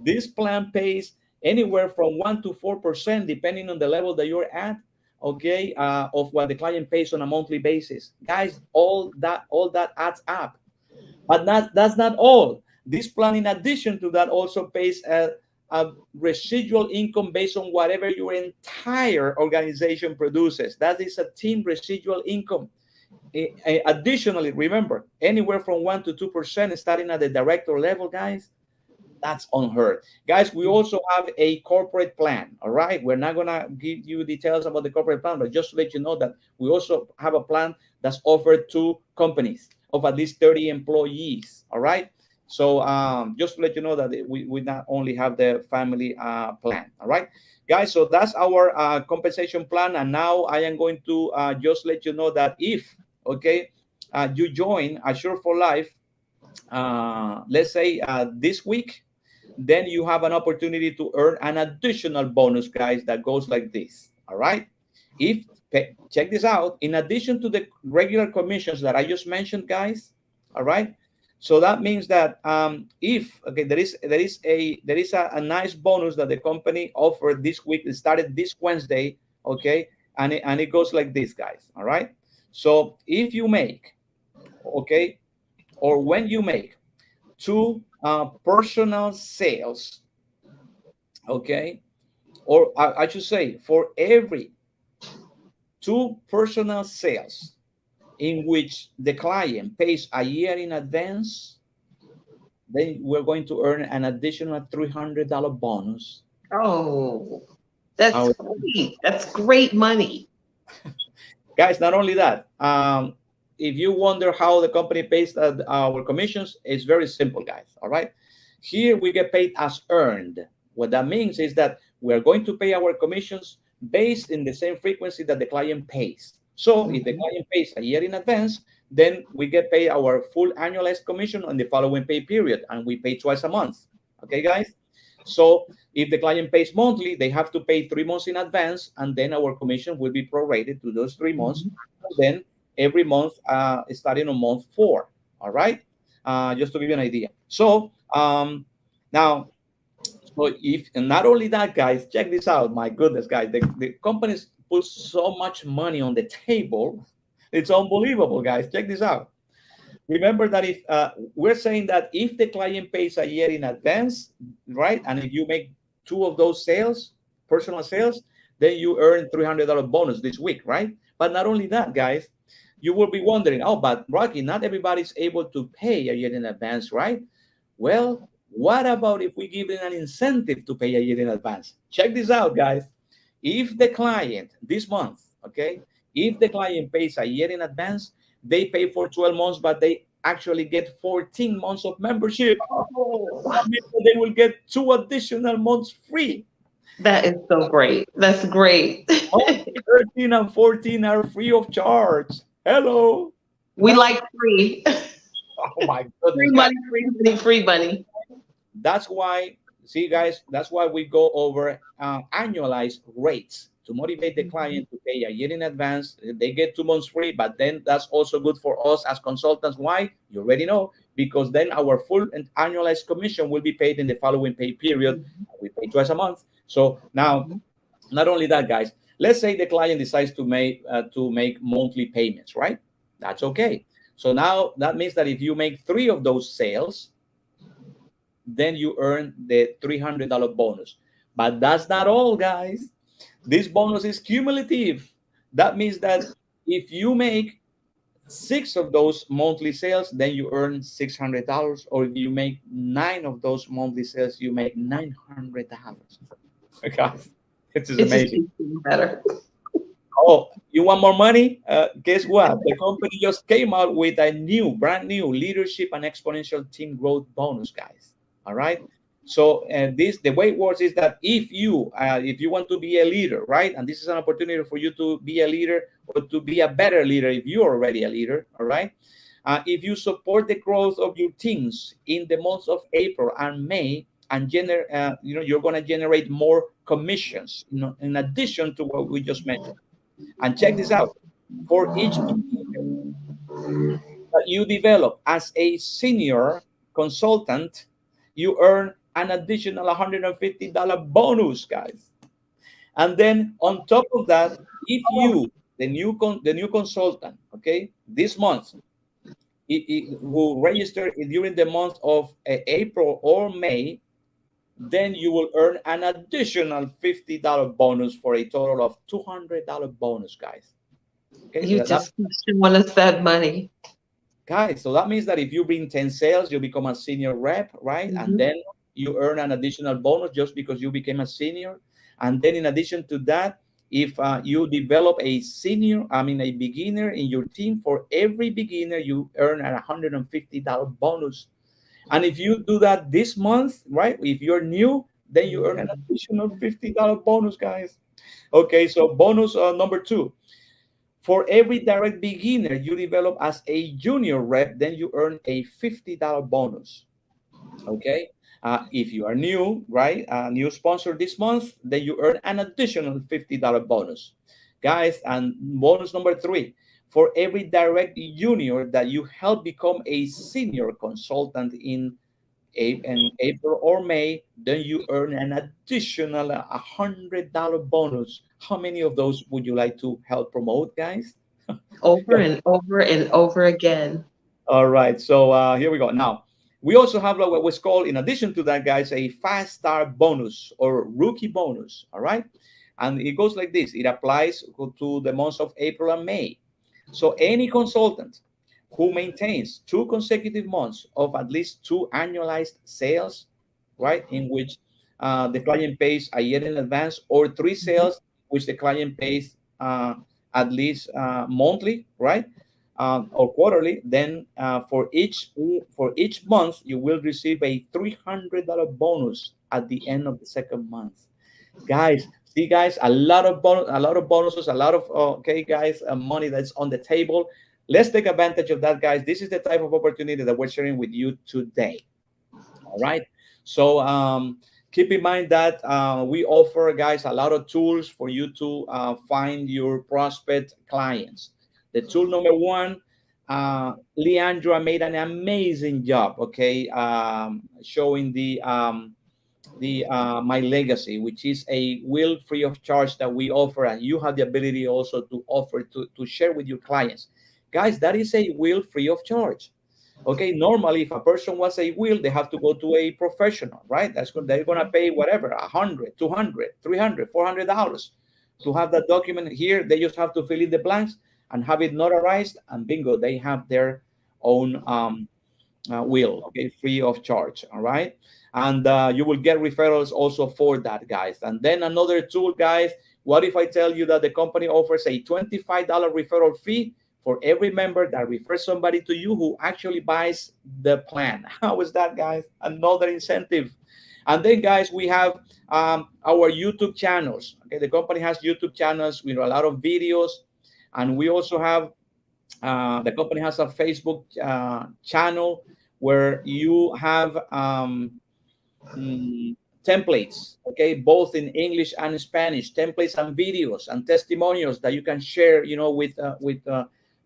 this plan pays anywhere from 1 to 4%, depending on the level that you're at, okay, of what the client pays on a monthly basis. Guys, all that adds up. But that's not all. This plan, in addition to that, also pays a residual income based on whatever your entire organization produces. That is a team residual income. Additionally, remember, anywhere from 1 to 2% starting at the director level, guys, that's unheard. Guys, we also have a corporate plan. All right. We're not going to give you details about the corporate plan, but just to let you know that we also have a plan that's offered to companies of at least 30 employees. All right. So just to let you know that we not only have the family plan. All right, guys. So that's our compensation plan. And now I am going to just let you know that if, okay, you join Assure for Life, let's say this week, then you have an opportunity to earn an additional bonus, guys, that goes like this. All right. If check this out, in addition to the regular commissions that I just mentioned, guys, all right, So that means that if okay, there is a nice bonus that the company offered this week. It started this Wednesday, okay, and it goes like this, guys. All right. So if you make, okay, or when you make two personal sales, okay, or I should say, for every two personal sales in which the client pays a year in advance, then we're going to earn an additional $300 bonus. Oh, that's Our, great. That's great money. guys, not only that, if you wonder how the company pays our commissions, it's very simple, guys. All right. Here we get paid as earned. What that means is that we're going to pay our commissions based in the same frequency that the client pays. So if the Mhm. client pays a year in advance, then we get paid our full annualized commission on the following pay period, and we pay twice a month. Okay, guys? So if the client pays monthly, they have to pay 3 months in advance, and then our commission will be prorated to those 3 months. Mhm. And then every month, starting on month 4. All right? Just to give you an idea. So now, so if and not only that, guys, check this out. My goodness, guys, the companies put so much money on the table. It's unbelievable, guys. Check this out. Remember that if we're saying that if the client pays a year in advance, right, and if you make two of those sales, personal sales, then you earn $300 bonus this week, right? But not only that, guys, you will be wondering, oh, but Rocky, not everybody's able to pay a year in advance, right? Well, what about if we give them an incentive to pay a year in advance? Check this out, guys. If the client this month, okay, if the client pays a year in advance, they pay for 12 months, but they actually get 14 months of membership. Oh, That means that they will get 2 additional months free. that is so great. That's great. Months 13 and 14 are free of charge. Hello. We That's, like free. oh my Free goodness, guys. money, free money, free money. That's why, see, guys, that's why we go over annualized rates to motivate the Mhm. client to pay a year in advance. They get 2 months free, but then that's also good for us as consultants. Why? You already know, because then our full and annualized commission will be paid in the following pay period. We pay twice a month. So now, Mhm. not only that, guys, let's say the client decides to make monthly payments, right? That's okay. So now that means that if you make three of those sales, then you earn the $300 bonus. But that's not all, guys. This bonus is cumulative. That means that if you make six of those monthly sales, then you earn $600. Or if you make nine of those monthly sales, you make $900. Guys, this is It just amazing. keeps getting better. Oh, you want more money? Guess what? The company just came out with a brand new leadership and exponential team growth bonus, guys. All right. So the way it works is that if you want to be a leader, right, and this is an opportunity for you to be a leader or to be a better leader if you're already a leader, all right. If you support the growth of your teams in the months of April and May, and you're going to generate more commissions, in addition to what we just mentioned. And check this out. For each beginner that you develop as a senior consultant, you earn an additional $150 bonus, guys. And then on top of that, if you, the new consultant, okay, this month, who registered during the month of April or May, then you will earn an additional $50 bonus for a total of $200 bonus, guys. Okay, You just keep showing us that money. guys, so that means that if you bring 10 sales, you become a senior rep, right? And Mhm. then you earn an additional bonus just because you became a senior. And then in addition to that, if you develop a beginner in your team, for every beginner, you earn a $150 bonus. And if you do that this month, right? If you're new, then you earn an additional $50 bonus, guys. Okay, so bonus number two. For every direct beginner you develop as a junior rep, then you earn a $50 bonus. Okay. If you are new, right, a new sponsor this month, then you earn an additional $50 bonus. Guys, and bonus number three. for every direct junior that you help become a senior consultant in April or May, then you earn an additional $100 bonus. How many of those would you like to help promote, guys? Over and over and over again. All right, so here we go. Now, we also have like what was called, in addition to that, guys, a fast start bonus or rookie bonus. All right, and it goes like this. It applies to the months of April and May. So any consultant who maintains 2 consecutive months of at least 2 annualized sales, right, in which the client pays a year in advance, or 3 sales, which the client pays at least monthly, right, or quarterly, then for each month you will receive a $300 bonus at the end of the second month. Guys, see, guys, a lot of bonuses, a lot of okay, guys, money that's on the table. Let's take advantage of that, guys. This is the type of opportunity that we're sharing with you today. All right. So keep in mind that we offer, guys, a lot of tools for you to find your prospect clients. The tool number one, Leandra made an amazing job, okay, showing the My Legacy, which is a will free of charge that we offer, and you have the ability also to offer to share with your clients. Guys, that is a will free of charge. Okay, normally if a person wants a will, they have to go to a professional, right? They're gonna pay whatever, 100, 200, 300, $400 to have that document. Here they just have to fill in the blanks and have it notarized, and bingo, they have their own will, okay, free of charge. All right, and you will get referrals also for that, guys. And then another tool, guys, what if I tell you that the company offers a $25 referral fee for every member that refers somebody to you who actually buys the plan? How is that, guys? Another incentive. And then, guys, we have our YouTube channels. Okay, the company has YouTube channels with a lot of videos, and we also have the company has a Facebook channel where you have templates, okay, both in English and Spanish, templates and videos and testimonials that you can share, with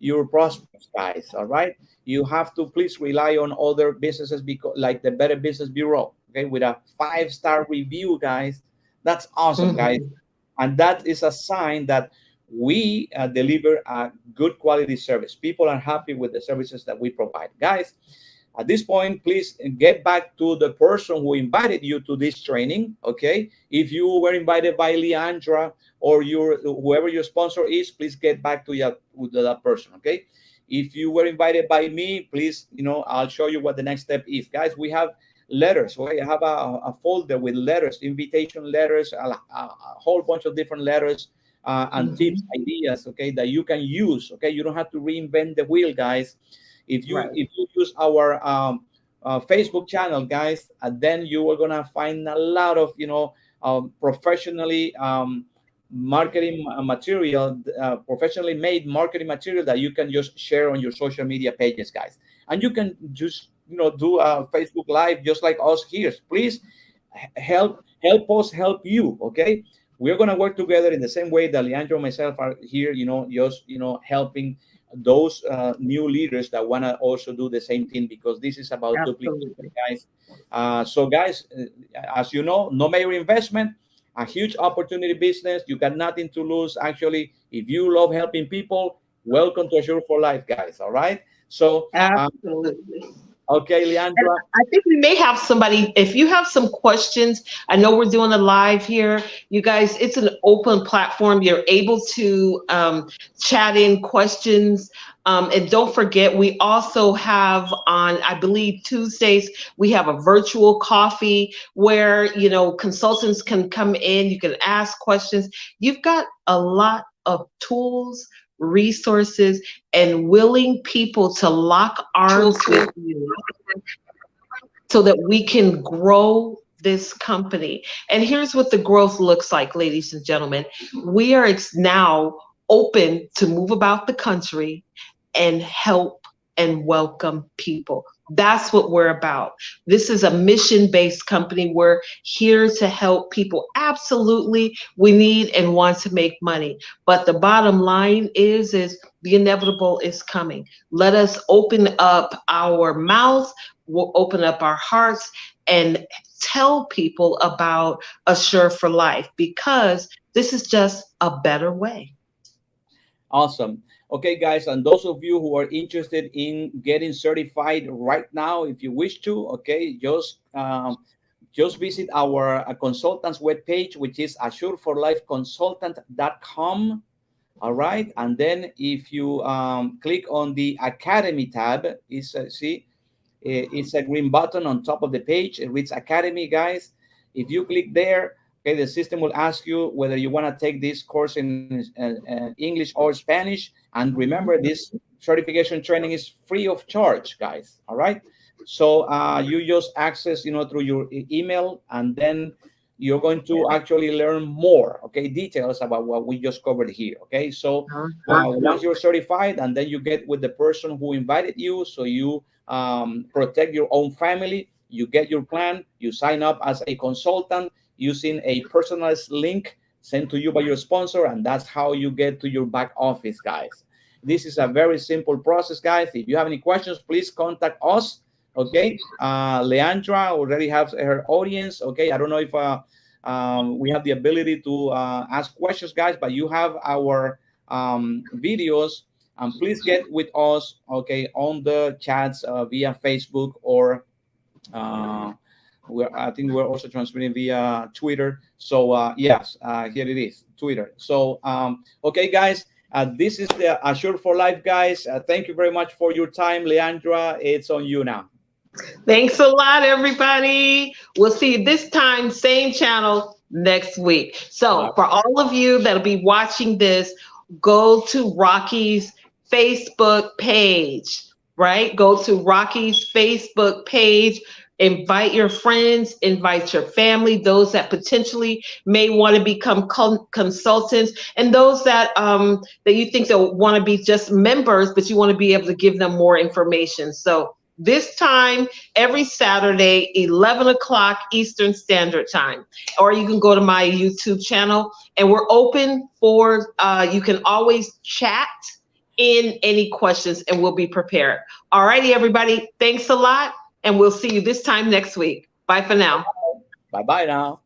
your prospects, guys. All right, you have to please rely on other businesses, because like the Better Business Bureau, okay, with a 5-star review, guys. That's awesome, guys, and that is a sign that we deliver a good quality service. People are happy with the services that we provide, guys. At this point, please get back to the person who invited you to this training. Okay, if you were invited by Leandra or whoever your sponsor is, please get back to that person. Okay, if you were invited by me, please, I'll show you what the next step is, guys. We have letters. Okay, I have a folder with letters, invitation letters, a whole bunch of different letters and tips, ideas, okay, that you can use. Okay, you don't have to reinvent the wheel, guys. If you use our Facebook channel, guys, then you are gonna find a lot of professionally marketing material, professionally made marketing material that you can just share on your social media pages, guys. And you can just do a Facebook Live just like us here. Please help us help you. Okay, we're gonna work together in the same way that Leandro and myself are here. Just helping those new leaders that want to also do the same thing, because this is about duplication, guys. So, guys, as you know, no major investment, a huge opportunity business. You got nothing to lose. Actually, if you love helping people, welcome to Assure for Life, guys. All right. So, Absolutely. Okay, Leandra. And I think we may have somebody, if you have some questions, I know we're doing a live here. You guys, it's an open platform. You're able to chat in questions. And don't forget, we also have on, I believe, Tuesdays, we have a virtual coffee where, consultants can come in, you can ask questions. You've got a lot of tools, resources, and willing people to lock arms with you so that we can grow this company. And here's what the growth looks like, ladies and gentlemen. We are now open to move about the country and help and welcome people. That's what we're about. This is a mission-based company. We're here to help people. Absolutely, we need and want to make money. But the bottom line is the inevitable is coming. Let us open up our mouths, we'll open up our hearts, and tell people about Assure for Life, because this is just a better way. Awesome. Okay, guys, and those of you who are interested in getting certified right now, if you wish to, okay, just visit our consultant's webpage, which is assureforlifeconsultant.com. All right, and then if you click on the Academy tab, it's a green button on top of the page. It reads Academy, guys. If you click there, okay, the system will ask you whether you want to take this course in English or Spanish. And remember, this certification training is free of charge, guys. All right. So you just access, through your email, and then you're going to actually learn more, okay, details about what we just covered here. Okay. So once you're certified, and then you get with the person who invited you, so you protect your own family, you get your plan, you sign up as a consultant using a personalized link sent to you by your sponsor, and that's how you get to your back office, guys. This is a very simple process, guys. If you have any questions, please contact us. Okay, Leandra already has her audience. Okay, I don't know if we have the ability to ask questions, guys, but you have our videos, and please get with us, okay, on the chats via Facebook, or I think we're also transmitting via Twitter. So yes, here it is, Twitter. So okay, guys, this is the Assure for Life, guys. Thank you very much for your time, Leandra. It's on you now. Thanks a lot, everybody. We'll see you this time, same channel next week. So for all of you that'll be watching this, go to Rocky's Facebook page, right? Go to Rocky's Facebook page. Invite your friends, invite your family, those that potentially may want to become consultants, and those that that you think they'll want to be just members, but you want to be able to give them more information. So this time, every Saturday, 11 o'clock Eastern Standard Time. Or you can go to my YouTube channel, and we're open for, you can always chat in any questions, and we'll be prepared. All righty, everybody. Thanks a lot, and we'll see you this time next week. Bye for now. Bye-bye now.